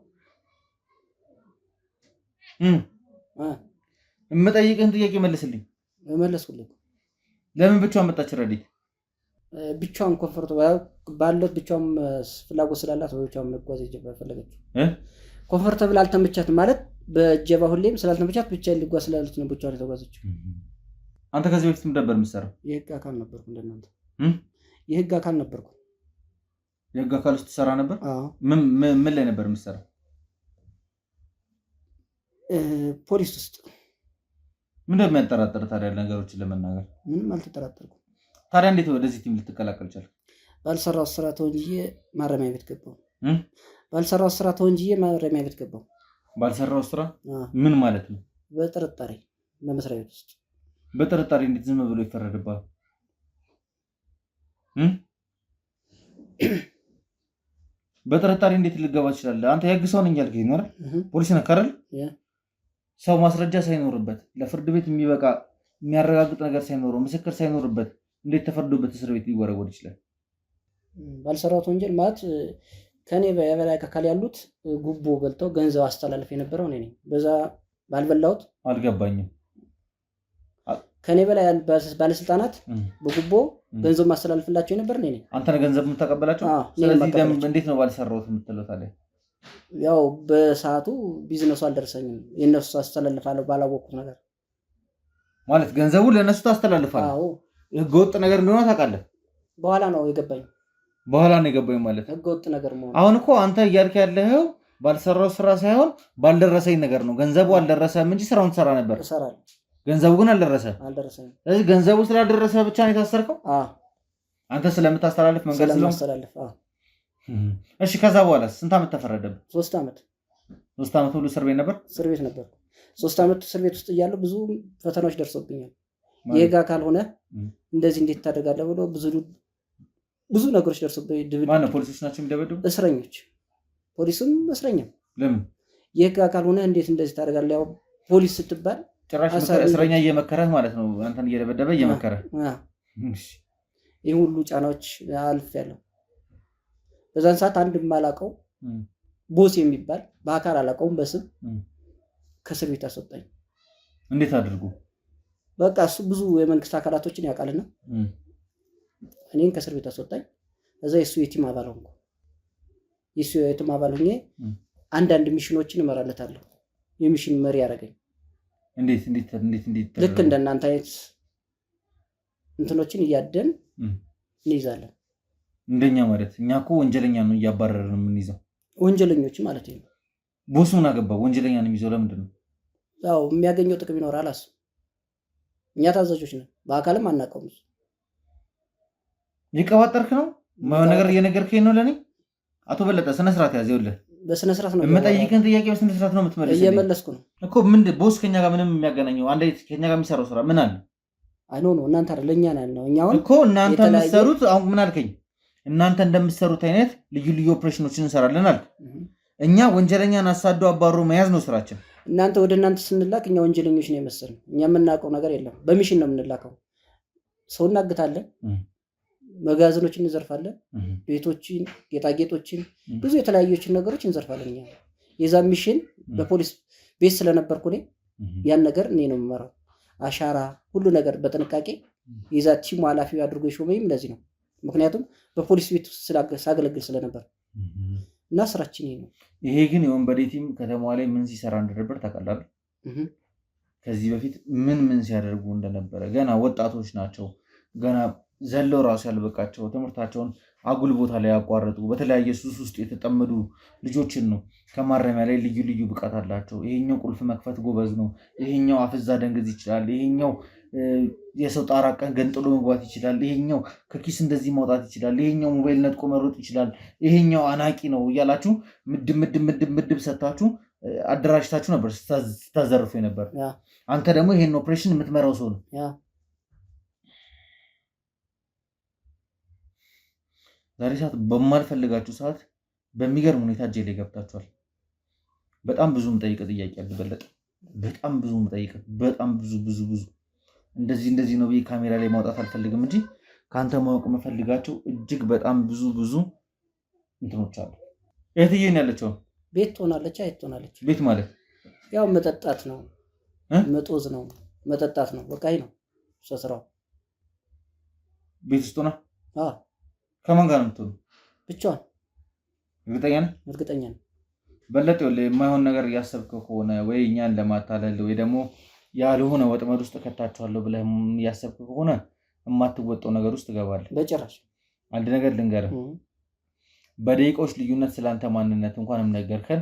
የምጠይቅህን ጥያቄ መልስልኝ። መለስኩልኝ። ለምን ብቻዋን መጣች ረዴት? ብቻዋን ኮንፈርት ባለት ብቻዋን ፍላጎት ስላላት ብቻዋን መጓዝ ፈለገችው። ኮንፈርተብል አልተመቻትም ማለት በጀባ ሁሌም ስላልተመቻት ብቻዬን ልጓዝ ስላለች ነው ብቻዋን የተጓዘችው። አንተ ከዚህ በፊት ምን ነበር የምትሰራው? የህግ አካል ነበርኩ። እንደናንተ የህግ አካል ነበርኩ። የህግ አካል ውስጥ ትሰራ ነበር? ምን ላይ ነበር የምትሰራው? ፖሊስ ውስጥ። ምን እንደሚያጠራጥር ታዲያ ነገሮችን ለመናገር? ምንም አልተጠራጠርኩም። ታዲያ እንዴት ወደዚህ ቲም ልትቀላቀል ቻልክ? ባልሰራው ስራ ተወንጅዬ ማረሚያ ቤት ገባሁ። ባልሰራው ስራ ምን ማለት ነው? በጥርጣሬ በመስሪያ ቤት ውስጥ በጥርጣሬ እንዴት ዝም ብሎ ይፈረድባል? በጥርጣሬ እንዴት ልገባ ይችላል? አንተ የህግ ሰው ነኝ ያልከኝ ነው አይደል? ፖሊስ ነህ አይደል? ሰው ማስረጃ ሳይኖርበት ለፍርድ ቤት የሚበቃ የሚያረጋግጥ ነገር ሳይኖረው ምስክር ሳይኖርበት እንዴት ተፈርዶበት እስር ቤት ሊወረወር ይችላል? ባልሰራሁት ወንጀል ማለት ከኔ በላይ አካል ያሉት ጉቦ በልተው ገንዘብ አስተላልፍ የነበረው እኔ ነኝ። በዛ ባልበላሁት አልገባኝም። ከኔ በላይ ባለስልጣናት በጉቦ ገንዘብ ማስተላልፍላቸው የነበር እኔ ነኝ። አንተ ነህ ገንዘብ የምታቀበላቸው? ስለዚህ እንዴት ነው ባልሰራሁት የምትለው ታዲያ? ያው በሰዓቱ ቢዝነሱ አልደረሰኝም። የነሱ አስተላልፋለሁ ባላወቅኩት ነገር ማለት ገንዘቡ ለነሱ ታስተላልፋለህ? አዎ። ህገወጥ ነገር እንደሆነ ታውቃለህ? በኋላ ነው የገባኝ። በኋላ ነው የገባኝ ማለት ህገወጥ ነገር መሆኑ። አሁን እኮ አንተ እያልክ ያለኸው ባልሰራው ስራ ሳይሆን ባልደረሰኝ ነገር ነው። ገንዘቡ አልደረሰም እንጂ ስራውን ትሰራ ነበር። እሰራለሁ። ገንዘቡ ግን አልደረሰም። ስለዚህ ገንዘቡ ስላልደረሰ ብቻ ነው የታሰርከው? አንተ ስለምታስተላልፍ መንገድ ስለማስተላልፍ። እሺ፣ ከዛ በኋላ ስንት ዓመት ተፈረደብህ? 3 ዓመት። 3 ዓመት ሁሉ እስር ቤት ነበር? እስር ቤት ነበር። 3 ዓመት እስር ቤት ውስጥ እያለሁ ብዙ ፈተናዎች ደርሶብኛል። የህግ አካል ሆነ እንደዚህ እንዴት ታደርጋለህ ብሎ ብዙ ነገሮች ደርሶብኝ። ማነው? ፖሊሶች ናቸው የሚደበድቡ? እስረኞች፣ ፖሊስም እስረኛም። ለምን? የህግ አካል ሆነ እንዴት እንደዚህ ታደርጋለህ? ያው ፖሊስ ስትባል ጭራሽ እስረኛ እየመከረህ ማለት ነው። አንተን እየደበደበ እየመከረህ። ይህ ሁሉ ጫናዎች አልፌያለሁ። በዛን ሰዓት አንድ የማላውቀው ቦስ የሚባል በአካል አላውቀውም በስም ከእስር ቤት አስወጣኝ። እንዴት አድርጉ? በቃ እሱ ብዙ የመንግስት አካላቶችን ያውቃልና እኔን ከእስር ቤት አስወጣኝ። እዛ የእሱ የቲም አባል ሆንኩ። የእሱ የቲም አባል ሆኜ አንዳንድ ሚሽኖችን እመራለታለሁ። የሚሽን መሪ ያደረገኝ። እንዴት ልክ እንደናንተ አይነት እንትኖችን እያደን እንይዛለን። እንደኛ ማለት እኛ እኮ ወንጀለኛ ነው እያባረርን የምንይዘው። ወንጀለኞች ማለት ነው። ቦሱ ምን አገባው? ወንጀለኛ ነው የሚይዘው ለምንድን ነው? ያው የሚያገኘው ጥቅም ይኖራል። እኛ ታዛዦች ነን። በአካልም አናውቀውም። እየቀባጠርክ ነው ማየው ነገር እየነገርከኝ ነው ለኔ። አቶ በለጠ ስነ ስርዓት ያዝ። ይኸውልህ በስነ ስርዓት ነው የምጠይቅህን ጥያቄ በስነ ስርዓት ነው የምትመልስልኝ። እየመለስኩ ነው እኮ ምንድን ቦስ ከኛ ጋር ምንም የሚያገናኘው አንዴ ከኛ ጋር የሚሰራው ስራ ምን አለ? አይኖ ነው እናንተ አይደል ለኛ ነው እኛ አሁን እኮ እናንተ የምትሰሩት አሁን ምን አልከኝ? እናንተ እንደምትሰሩት አይነት ልዩ ልዩ ኦፕሬሽኖችን እንሰራለን አልክ። እኛ ወንጀለኛን አሳዶ አባሮ መያዝ ነው ስራችን። እናንተ ወደ እናንተ ስንላክ እኛ ወንጀለኞች ነው የመሰለን። እኛ የምናውቀው ነገር የለም። በሚሽን ነው የምንላከው። ሰው እናግታለን፣ መጋዘኖችን እንዘርፋለን፣ ቤቶችን፣ ጌጣጌጦችን፣ ብዙ የተለያዩችን ነገሮች እንዘርፋለን። እኛ የዛ ሚሽን በፖሊስ ቤት ስለነበርኩ እኔ ያን ነገር እኔ ነው የምመራው። አሻራ ሁሉ ነገር በጥንቃቄ የዛ ቲሙ ኃላፊ አድርጎ የሾመኝም ለዚህ ነው። ምክንያቱም በፖሊስ ቤት ሳገለግል ስለነበር እና ስራችን ይሄ ነው። ይሄ ግን የወንበዴ ቲም ከተማዋ ላይ ምን ሲሰራ እንደነበር ታውቃለህ? ከዚህ በፊት ምን ሲያደርጉ እንደነበረ ገና ወጣቶች ናቸው። ገና ዘለው ራሱ ያልበቃቸው ትምህርታቸውን አጉል ቦታ ላይ ያቋረጡ በተለያየ ሱስ ውስጥ የተጠመዱ ልጆችን ነው ከማረሚያ ላይ ልዩ ልዩ ብቃት አላቸው። ይሄኛው ቁልፍ መክፈት ጎበዝ ነው፣ ይሄኛው አፍዛ ደንገዝ ይችላል፣ ይሄኛው የሰው ጣራ ቀን ገንጥሎ መግባት ይችላል፣ ይሄኛው ከኪስ እንደዚህ ማውጣት ይችላል፣ ይሄኛው ሞባይል ነጥቆ መሮጥ ይችላል፣ ይሄኛው አናቂ ነው እያላችሁ ምድብ ሰጥታችሁ አደራጅታችሁ ነበር ስታዘርፉ ነበር። አንተ ደግሞ ይሄን ኦፕሬሽን የምትመራው ሰው ነው። ዛሬ ሰዓት በማልፈልጋችሁ ሰዓት በሚገርም ሁኔታ እጄ ላይ ገብታችኋል። በጣም ብዙ የምጠይቅ ጥያቄ አለ በለጠ። በጣም ብዙ የምጠይቅ በጣም ብዙ እንደዚህ ነው ብዬ ካሜራ ላይ ማውጣት አልፈልግም እንጂ ከአንተ ማወቅ የምፈልጋቸው እጅግ በጣም ብዙ እንትኖች አሉ። እህትዬ ነው ያለችው? ቤት ትሆናለች። አይት ትሆናለች። ቤት ማለት ያው መጠጣት ነው፣ መጦዝ ነው፣ መጠጣት ነው። በቃ ይሄ ነው ስራው። ቤት ውስጥ ሆና ከማን ጋር ነው የምትሆነው? ብቻዋን። እርግጠኛ ነህ? እርግጠኛ ነኝ። በለጠ የማይሆን ነገር እያሰብክ ከሆነ ወይ እኛን ለማታለል ወይ ደግሞ ያልሆነ ወጥመድ ውስጥ ከታችኋለሁ ብለህ እያሰብክ ከሆነ የማትወጣው ነገር ውስጥ ትገባለህ። በጭራሽ። አንድ ነገር ልንገርህ፣ በደቂቃዎች ልዩነት ስለአንተ ማንነት እንኳንም ነገርከን።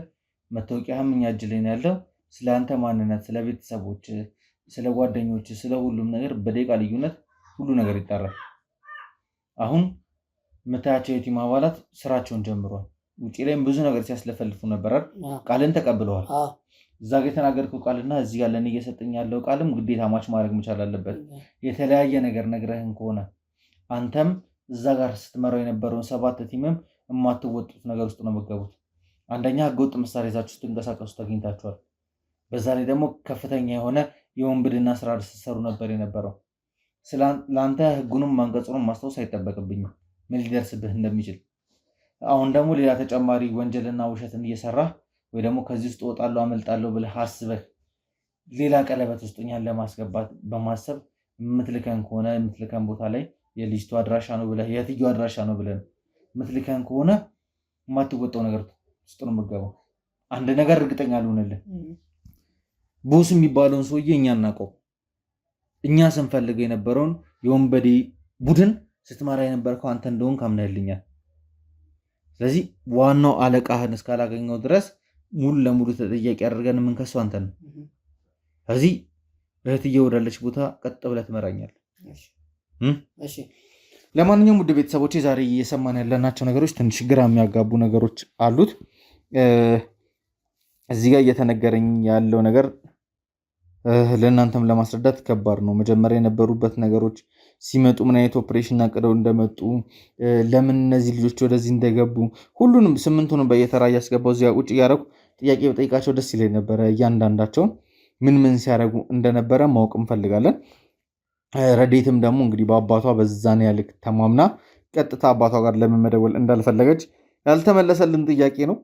መታወቂያህም እኛ እጅ ላይ ነው ያለው። ስለአንተ ማንነት፣ ስለ ቤተሰቦች፣ ስለ ጓደኞች፣ ስለ ሁሉም ነገር በደቂቃ ልዩነት ሁሉ ነገር ይጣራል። አሁን የምታያቸው የቲም አባላት ስራቸውን ጀምሯል። ውጪ ላይም ብዙ ነገር ሲያስለፈልፉ ነበር አይደል? ቃልን ተቀብለዋል። እዛ ጋር የተናገርከው ቃልና እዚህ ጋር ለእኔ እየሰጠኝ ያለው ቃልም ግዴታ ማች ማድረግ መቻል አለበት። የተለያየ ነገር ነግረህን ከሆነ አንተም እዛ ጋር ስትመራው የነበረውን 7 ቲምም የማትወጡት ነገር ውስጥ ነው መገቡት። አንደኛ ህገወጥ መሳሪያ ይዛችሁ ስትንቀሳቀሱ ተገኝታችኋል። በዛ ላይ ደግሞ ከፍተኛ የሆነ የወንብድና ስራ ስትሰሩ ነበር የነበረው። ለአንተ ህጉንም አንቀጹንም ማስታወስ አይጠበቅብኝም ምን ሊደርስብህ እንደሚችል። አሁን ደግሞ ሌላ ተጨማሪ ወንጀልና ውሸትን እየሰራህ ወይ ደግሞ ከዚህ ውስጥ እወጣለሁ አመልጣለሁ ብለህ አስበህ ሌላ ቀለበት ውስጥ እኛን ለማስገባት በማሰብ የምትልከን ከሆነ የምትልከን ቦታ ላይ የልጅቷ አድራሻ ነው ብለህ የትየው አድራሻ ነው ብለህ የምትልከን ከሆነ የማትወጣው ነገር ውስጥ ነው የምትገባው። አንድ ነገር እርግጠኛ ልሆንልህ፣ ቦስ የሚባለውን ሰውዬ እኛ እናውቀው። እኛ ስንፈልገው የነበረውን የወንበዴ ቡድን ስትመራ የነበርከው አንተ እንደሆን ካምነህልኛል። ስለዚህ ዋናው አለቃህን እስካላገኘው ድረስ ሙሉ ለሙሉ ተጠያቂ አድርገን የምንከሰው አንተ ነው። ስለዚህ እህትዬ ወዳለች ቦታ ቀጥ ብለህ ትመራኛለህ። ለማንኛውም ውድ ቤተሰቦቼ ዛሬ እየሰማን ያለናቸው ነገሮች ትንሽ ግራ የሚያጋቡ ነገሮች አሉት። እዚህ ጋር እየተነገረኝ ያለው ነገር ለእናንተም ለማስረዳት ከባድ ነው። መጀመሪያ የነበሩበት ነገሮች ሲመጡ ምን አይነት ኦፕሬሽን አቅደው እንደመጡ፣ ለምን እነዚህ ልጆች ወደዚህ እንደገቡ ሁሉንም 8ቱንም በየተራ እያስገባው እዚያ ቁጭ እያደረኩ ጥያቄ በጠይቃቸው ደስ ይለኝ ነበረ። እያንዳንዳቸውን ምን ሲያደርጉ እንደነበረ ማወቅ እንፈልጋለን። ረዴትም ደግሞ እንግዲህ በአባቷ በዛን ያልክ ተማምና ቀጥታ አባቷ ጋር ለመመደወል እንዳልፈለገች ያልተመለሰልን ጥያቄ ነው።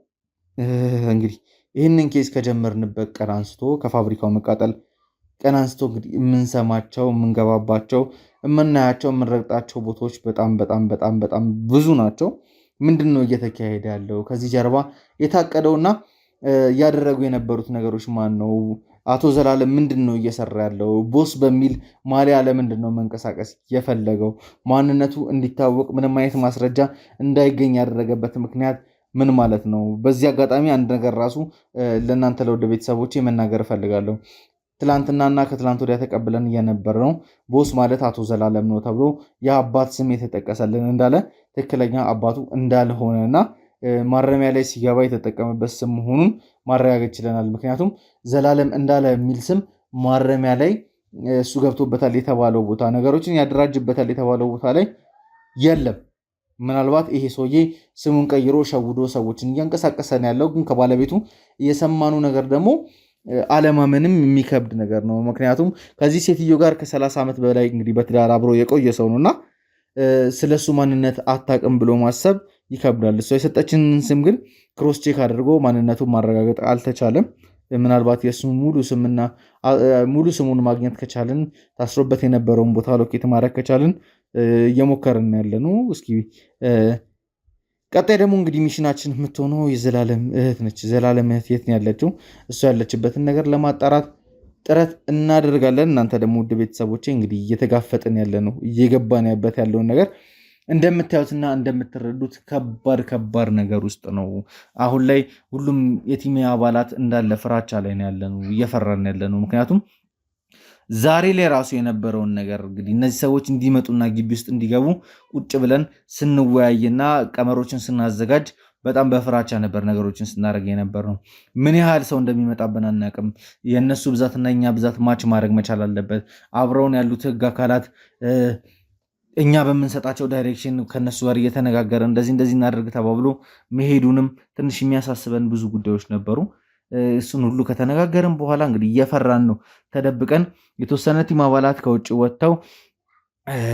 እንግዲህ ይህንን ኬስ ከጀመርንበት ቀን አንስቶ ከፋብሪካው መቃጠል ቀን አንስቶ እንግዲህ የምንሰማቸው የምንገባባቸው የምናያቸው የምንረግጣቸው ቦታዎች በጣም በጣም በጣም በጣም ብዙ ናቸው። ምንድን ነው እየተካሄደ ያለው? ከዚህ ጀርባ የታቀደውና እያደረጉ የነበሩት ነገሮች ማን ነው? አቶ ዘላለም ምንድን ነው እየሰራ ያለው? ቦስ በሚል ማሊያ ለምንድን ነው መንቀሳቀስ የፈለገው? ማንነቱ እንዲታወቅ ምንም አይነት ማስረጃ እንዳይገኝ ያደረገበት ምክንያት ምን ማለት ነው? በዚህ አጋጣሚ አንድ ነገር ራሱ ለእናንተ ለውድ ቤተሰቦች መናገር እፈልጋለሁ። ትላንትናና ከትላንት ወዲያ ተቀብለን እየነበር ነው ቦስ ማለት አቶ ዘላለም ነው ተብሎ የአባት ስም የተጠቀሰልን እንዳለ ትክክለኛ አባቱ እንዳልሆነና ማረሚያ ላይ ሲገባ የተጠቀመበት ስም መሆኑን ማረጋገጥ ችለናል። ምክንያቱም ዘላለም እንዳለ የሚል ስም ማረሚያ ላይ እሱ ገብቶበታል የተባለው ቦታ፣ ነገሮችን ያደራጅበታል የተባለው ቦታ ላይ የለም። ምናልባት ይሄ ሰውዬ ስሙን ቀይሮ ሸውዶ ሰዎችን እያንቀሳቀሰን ያለው ግን ከባለቤቱ እየሰማኑ ነገር ደግሞ አለማመንም የሚከብድ ነገር ነው። ምክንያቱም ከዚህ ሴትዮ ጋር ከ30 ዓመት በላይ እንግዲህ በትዳር አብሮ የቆየ ሰው ነውና ስለሱ ማንነት አታውቅም ብሎ ማሰብ ይከብዳል። እሷ የሰጠችንን ስም ግን ክሮስ ቼክ አድርጎ ማንነቱን ማረጋገጥ አልተቻለም። ምናልባት የሱ ሙሉ ስሙን ማግኘት ከቻልን ታስሮበት የነበረውን ቦታ ሎኬት ማድረግ ከቻልን እየሞከርን ያለ ነው። እስኪ ቀጣይ ደግሞ እንግዲህ ሚሽናችን የምትሆነው የዘላለም እህት ነች። ዘላለም እህት የት ነው ያለችው? እሱ ያለችበትን ነገር ለማጣራት ጥረት እናደርጋለን። እናንተ ደግሞ ውድ ቤተሰቦቼ እንግዲህ እየተጋፈጥን ያለ ነው እየገባን ያበት ያለውን ነገር እንደምታዩትና እንደምትረዱት ከባድ ነገር ውስጥ ነው። አሁን ላይ ሁሉም የቲሜ አባላት እንዳለ ፍራቻ ላይ ነው ያለነው፣ እየፈራን ያለነው። ምክንያቱም ዛሬ ላይ ራሱ የነበረውን ነገር እንግዲህ እነዚህ ሰዎች እንዲመጡና ግቢ ውስጥ እንዲገቡ ቁጭ ብለን ስንወያይና ቀመሮችን ስናዘጋጅ በጣም በፍራቻ ነበር ነገሮችን ስናደርግ የነበር ነው። ምን ያህል ሰው እንደሚመጣብን አናውቅም። የእነሱ ብዛትና የኛ ብዛት ማች ማድረግ መቻል አለበት። አብረውን ያሉት ህግ አካላት እኛ በምንሰጣቸው ዳይሬክሽን ከነሱ ጋር እየተነጋገረ እንደዚህ እናደርግ ተባብሎ መሄዱንም ትንሽ የሚያሳስበን ብዙ ጉዳዮች ነበሩ። እሱን ሁሉ ከተነጋገርን በኋላ እንግዲህ እየፈራን ነው ተደብቀን የተወሰነ ቲም አባላት ከውጭ ወጥተው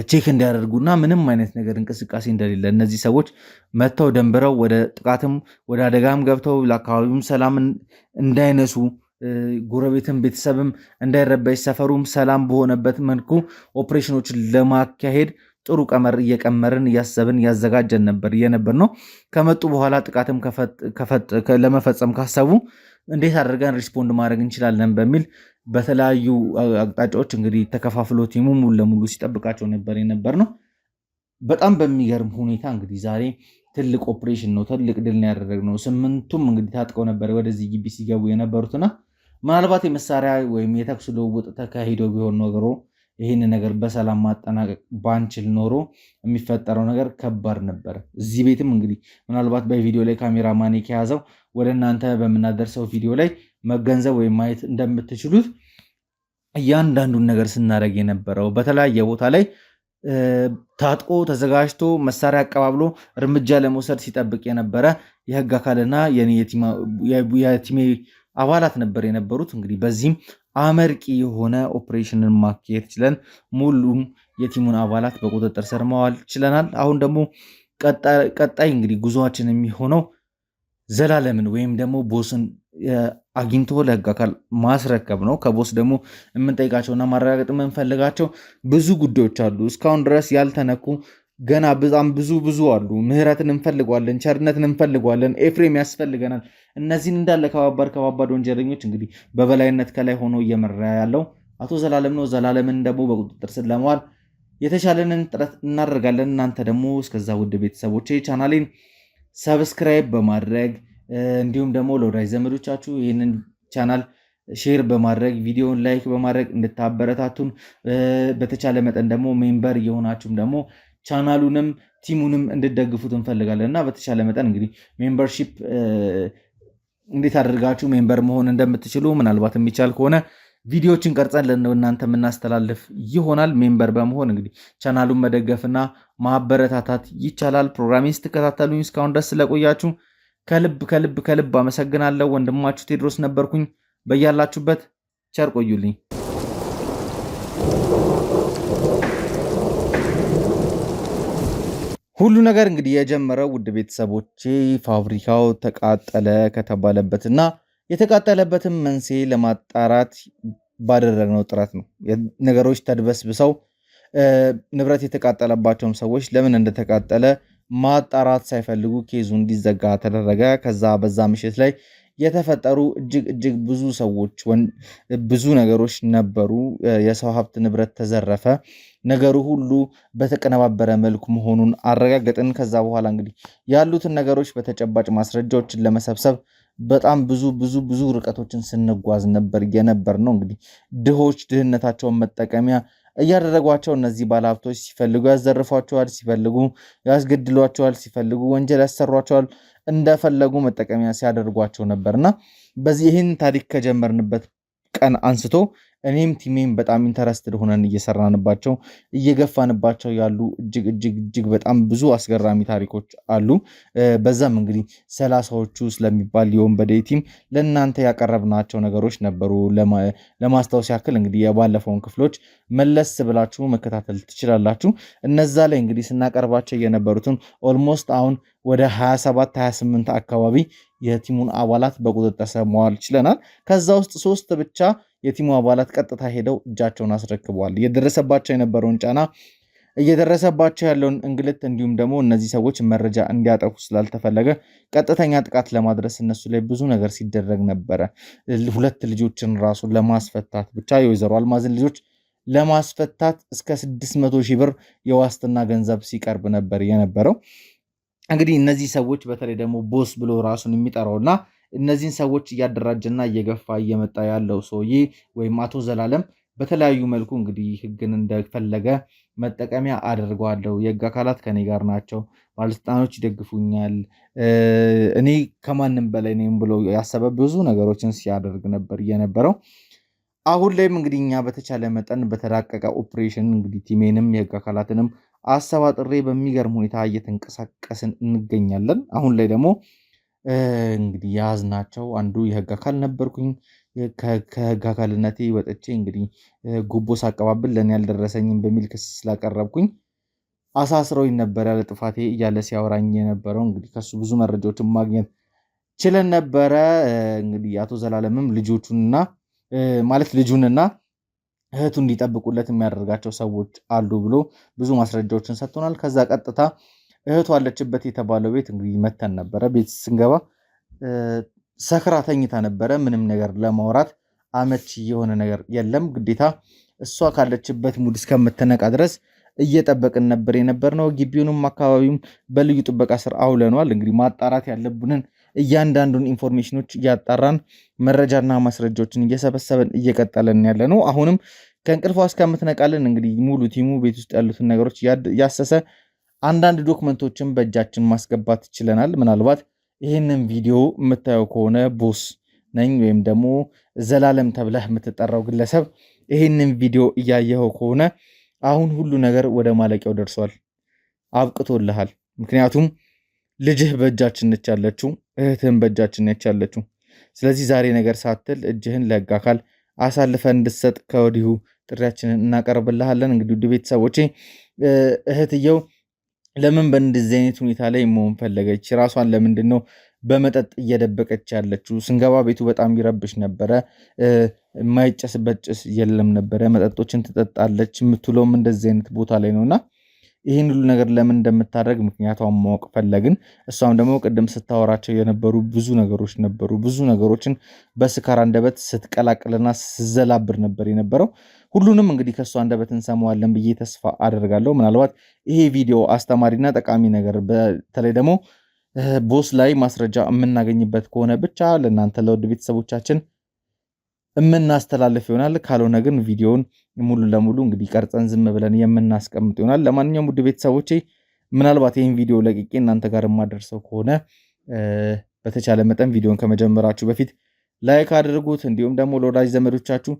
ቼክ እንዲያደርጉና ምንም አይነት ነገር እንቅስቃሴ እንደሌለ እነዚህ ሰዎች መጥተው ደንብረው ወደ ጥቃትም ወደ አደጋም ገብተው ለአካባቢውም ሰላም እንዳይነሱ ጎረቤትም ቤተሰብም እንዳይረበሽ ሰፈሩም ሰላም በሆነበት መልኩ ኦፕሬሽኖችን ለማካሄድ ጥሩ ቀመር እየቀመርን እያሰብን እያዘጋጀን ነበር ነው። ከመጡ በኋላ ጥቃትም ለመፈጸም ካሰቡ እንዴት አድርገን ሪስፖንድ ማድረግ እንችላለን በሚል በተለያዩ አቅጣጫዎች እንግዲህ ተከፋፍሎ ቲሙ ሙሉ ለሙሉ ሲጠብቃቸው ነበር ነው። በጣም በሚገርም ሁኔታ እንግዲህ ዛሬ ትልቅ ኦፕሬሽን ነው፣ ትልቅ ድል ነው ያደረግነው። 8ቱም እንግዲህ ታጥቀው ነበር ወደዚህ ግቢ ሲገቡ የነበሩትና ምናልባት የመሳሪያ ወይም የተኩስ ልውውጥ ተካሂዶ ቢሆን ኖሮ ይህን ነገር በሰላም ማጠናቀቅ ባንችል ኖሮ የሚፈጠረው ነገር ከባድ ነበር። እዚህ ቤትም እንግዲህ ምናልባት በቪዲዮ ላይ ካሜራማን ከያዘው ወደ እናንተ በምናደርሰው ቪዲዮ ላይ መገንዘብ ወይም ማየት እንደምትችሉት እያንዳንዱን ነገር ስናደርግ የነበረው በተለያየ ቦታ ላይ ታጥቆ ተዘጋጅቶ መሳሪያ አቀባብሎ እርምጃ ለመውሰድ ሲጠብቅ የነበረ የህግ አካልና የቲሜ አባላት ነበር የነበሩት። እንግዲህ በዚህም አመርቂ የሆነ ኦፕሬሽንን ማካሄድ ችለን ሙሉም የቲሙን አባላት በቁጥጥር ስር ማዋል ችለናል። አሁን ደግሞ ቀጣይ እንግዲህ ጉዞአችን የሚሆነው ዘላለምን ወይም ደግሞ ቦስን አግኝቶ ለህግ አካል ማስረከብ ነው። ከቦስ ደግሞ የምንጠይቃቸውና ማረጋገጥ የምንፈልጋቸው ብዙ ጉዳዮች አሉ። እስካሁን ድረስ ያልተነኩ ገና በጣም ብዙ አሉ። ምህረትን እንፈልጓለን፣ ቸርነትን እንፈልጓለን፣ ኤፍሬም ያስፈልገናል። እነዚህን እንዳለ ከባባድ ወንጀለኞች እንግዲህ በበላይነት ከላይ ሆኖ እየመራ ያለው አቶ ዘላለም ነው። ዘላለምን ደግሞ በቁጥጥር ስር ለመዋል የተቻለንን ጥረት እናደርጋለን። እናንተ ደግሞ እስከዛ ውድ ቤተሰቦቼ ቻናሌን ሰብስክራይብ በማድረግ እንዲሁም ደግሞ ለወዳጅ ዘመዶቻችሁ ይህንን ቻናል ሼር በማድረግ ቪዲዮን ላይክ በማድረግ እንድታበረታቱን በተቻለ መጠን ደግሞ ሜምበር እየሆናችሁም ደግሞ ቻናሉንም ቲሙንም እንድደግፉት እንፈልጋለን እና በተቻለ መጠን እንግዲህ ሜምበርሺፕ እንዴት አድርጋችሁ ሜምበር መሆን እንደምትችሉ ምናልባት የሚቻል ከሆነ ቪዲዮዎችን ቀርጸን ለእናንተ የምናስተላልፍ ይሆናል። ሜምበር በመሆን እንግዲህ ቻናሉን መደገፍና ማበረታታት ይቻላል። ፕሮግራሜን ስትከታተሉኝ እስካሁን ድረስ ስለቆያችሁ ከልብ አመሰግናለሁ። ወንድማችሁ ቴድሮስ ነበርኩኝ። በያላችሁበት ቸር ቆዩልኝ። ሁሉ ነገር እንግዲህ የጀመረው ውድ ቤተሰቦቼ ፋብሪካው ተቃጠለ ከተባለበትና የተቃጠለበትን መንስኤ ለማጣራት ባደረግነው ጥረት ነው። ነገሮች ተድበስብሰው ንብረት የተቃጠለባቸውም ሰዎች ለምን እንደተቃጠለ ማጣራት ሳይፈልጉ ኬዙ እንዲዘጋ ተደረገ። ከዛ በዛ ምሽት ላይ የተፈጠሩ እጅግ ብዙ ሰዎች ብዙ ነገሮች ነበሩ። የሰው ሀብት ንብረት ተዘረፈ። ነገሩ ሁሉ በተቀነባበረ መልኩ መሆኑን አረጋገጥን። ከዛ በኋላ እንግዲህ ያሉትን ነገሮች በተጨባጭ ማስረጃዎችን ለመሰብሰብ በጣም ብዙ ርቀቶችን ስንጓዝ የነበር ነው። እንግዲህ ድሆች ድህነታቸውን መጠቀሚያ እያደረጓቸው እነዚህ ባለሀብቶች ሲፈልጉ ያዘርፏቸዋል፣ ሲፈልጉ ያስገድሏቸዋል፣ ሲፈልጉ ወንጀል ያሰሯቸዋል፣ እንደፈለጉ መጠቀሚያ ሲያደርጓቸው ነበርና በዚህ ይህን ታሪክ ከጀመርንበት ቀን አንስቶ እኔም ቲሜም በጣም ኢንተረስትድ ሆነን እየሰራንባቸው እየገፋንባቸው ያሉ እጅግ በጣም ብዙ አስገራሚ ታሪኮች አሉ። በዛም እንግዲህ 30ዎቹ ስለሚባል የወንበዴ ቲም ለእናንተ ያቀረብናቸው ነገሮች ነበሩ። ለማስታወስ ያክል እንግዲህ የባለፈውን ክፍሎች መለስ ብላችሁ መከታተል ትችላላችሁ። እነዛ ላይ እንግዲህ ስናቀርባቸው የነበሩትን ኦልሞስት አሁን ወደ 27-28 አካባቢ የቲሙን አባላት በቁጥጥር ስር ማዋል ችለናል። ከዛ ውስጥ 3 ብቻ የቲሙ አባላት ቀጥታ ሄደው እጃቸውን አስረክበዋል። እየደረሰባቸው የነበረውን ጫና፣ እየደረሰባቸው ያለውን እንግልት እንዲሁም ደግሞ እነዚህ ሰዎች መረጃ እንዲያጠፉ ስላልተፈለገ ቀጥተኛ ጥቃት ለማድረስ እነሱ ላይ ብዙ ነገር ሲደረግ ነበረ። 2 ልጆችን ራሱ ለማስፈታት ብቻ የወይዘሮ አልማዝን ልጆች ለማስፈታት እስከ 600 ሺህ ብር የዋስትና ገንዘብ ሲቀርብ ነበር የነበረው። እንግዲህ እነዚህ ሰዎች በተለይ ደግሞ ቦስ ብሎ ራሱን የሚጠራውና እነዚህን ሰዎች እያደራጀና እየገፋ እየመጣ ያለው ሰውዬ ወይም አቶ ዘላለም በተለያዩ መልኩ እንግዲህ ህግን እንደፈለገ መጠቀሚያ አደርገዋለሁ፣ የህግ አካላት ከኔ ጋር ናቸው፣ ባለስልጣኖች ይደግፉኛል፣ እኔ ከማንም በላይ ነኝ ብሎ ያሰበ ብዙ ነገሮችን ሲያደርግ ነበር የነበረው። አሁን ላይም እንግዲህ እኛ በተቻለ መጠን በተራቀቀ ኦፕሬሽን እንግዲህ ቲሜንም የህግ አካላትንም አሰባጥሬ በሚገርም ሁኔታ እየተንቀሳቀስን እንገኛለን። አሁን ላይ ደግሞ እንግዲህ የያዝናቸው አንዱ የህግ አካል ነበርኩኝ። ከህግ አካልነቴ ወጥቼ እንግዲህ ጉቦ ሳቀባብል ለእኔ ያልደረሰኝም በሚል ክስ ስላቀረብኩኝ አሳስረውኝ ነበር ያለ ጥፋቴ እያለ ሲያወራኝ የነበረው። እንግዲህ ከሱ ብዙ መረጃዎችን ማግኘት ችለን ነበረ። እንግዲህ አቶ ዘላለምም ልጁንና እህቱ እንዲጠብቁለት የሚያደርጋቸው ሰዎች አሉ ብሎ ብዙ ማስረጃዎችን ሰጥቶናል። ከዛ ቀጥታ እህቱ አለችበት የተባለው ቤት እንግዲህ መተን ነበረ። ቤት ስንገባ ሰክራ ተኝታ ነበረ። ምንም ነገር ለማውራት አመቺ የሆነ ነገር የለም። ግዴታ እሷ ካለችበት ሙድ እስከምትነቃ ድረስ እየጠበቅን ነበር የነበርነው። ግቢውንም አካባቢውም በልዩ ጥበቃ ስር አውለኗል። እንግዲህ ማጣራት ያለብንን እያንዳንዱን ኢንፎርሜሽኖች እያጣራን መረጃና ማስረጃዎችን እየሰበሰበን እየቀጠለን ያለ ነው። አሁንም ከእንቅልፏ እስከምትነቃልን እንግዲህ ሙሉ ቲሙ ቤት ውስጥ ያሉትን ነገሮች ያሰሰ አንዳንድ ዶክመንቶችን በእጃችን ማስገባት ይችለናል። ምናልባት ይህንን ቪዲዮ የምታየው ከሆነ ቦስ ነኝ ወይም ደግሞ ዘላለም ተብለህ የምትጠራው ግለሰብ ይህንን ቪዲዮ እያየኸው ከሆነ አሁን ሁሉ ነገር ወደ ማለቂያው ደርሷል፣ አብቅቶልሃል። ምክንያቱም ልጅህ በእጃችን ነች ያለችው፣ እህትህን በእጃችን ነች ያለችው። ስለዚህ ዛሬ ነገር ሳትል እጅህን ለሕግ አካል አሳልፈን እንድትሰጥ ከወዲሁ ጥሪያችንን እናቀርብልሃለን። እንግዲህ ውድ ቤተሰቦቼ እህትየው ለምን በእንደዚህ አይነት ሁኔታ ላይ መሆን ፈለገች? ራሷን ለምንድን ነው በመጠጥ እየደበቀች ያለችው? ስንገባ ቤቱ በጣም ይረብሽ ነበረ። የማይጨስበት ጭስ የለም ነበረ። መጠጦችን ትጠጣለች። የምትውለውም እንደዚህ አይነት ቦታ ላይ ነውና ይህን ሁሉ ነገር ለምን እንደምታደርግ ምክንያቷን ማወቅ ፈለግን። እሷም ደግሞ ቅድም ስታወራቸው የነበሩ ብዙ ነገሮች ነበሩ። ብዙ ነገሮችን በስካር አንደበት ስትቀላቅልና ስትዘላብር ነበር የነበረው። ሁሉንም እንግዲህ ከእሷ አንደበት እንሰማዋለን ብዬ ተስፋ አደርጋለሁ። ምናልባት ይሄ ቪዲዮ አስተማሪና ጠቃሚ ነገር በተለይ ደግሞ ቦስ ላይ ማስረጃ የምናገኝበት ከሆነ ብቻ ለእናንተ ለውድ ቤተሰቦቻችን የምናስተላልፍ ይሆናል። ካልሆነ ግን ቪዲዮውን ሙሉ ለሙሉ እንግዲህ ቀርጸን ዝም ብለን የምናስቀምጥ ይሆናል። ለማንኛውም ውድ ቤተሰቦቼ ምናልባት ይህን ቪዲዮ ለቅቄ እናንተ ጋር የማደርሰው ከሆነ በተቻለ መጠን ቪዲዮን ከመጀመራችሁ በፊት ላይክ አድርጉት። እንዲሁም ደግሞ ለወዳጅ ዘመዶቻችሁ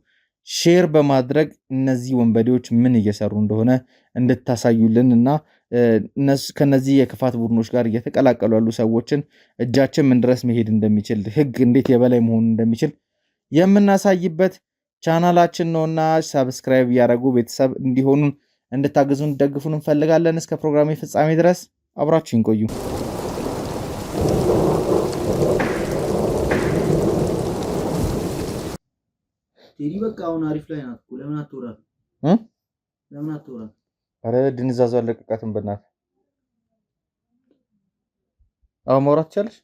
ሼር በማድረግ እነዚህ ወንበዴዎች ምን እየሰሩ እንደሆነ እንድታሳዩልን እና ከነዚህ የክፋት ቡድኖች ጋር እየተቀላቀሉ ያሉ ሰዎችን እጃችን ምን ድረስ መሄድ እንደሚችል ሕግ እንዴት የበላይ መሆን እንደሚችል የምናሳይበት ቻናላችን ነውና ሰብስክራይብ እያደረጉ ቤተሰብ እንዲሆኑን እንድታግዙን ደግፉን እንፈልጋለን። እስከ ፕሮግራሜ ፍጻሜ ድረስ አብራችሁን ቆዩ። ቴዲ በቃ አሁን አሪፍ ላይ ናት። ለምን አትወራት? ለምን አትወራት? አረ ድንዛዙ አለቀቃትም። በእናትህ አሁን ማውራት ትችላለሽ?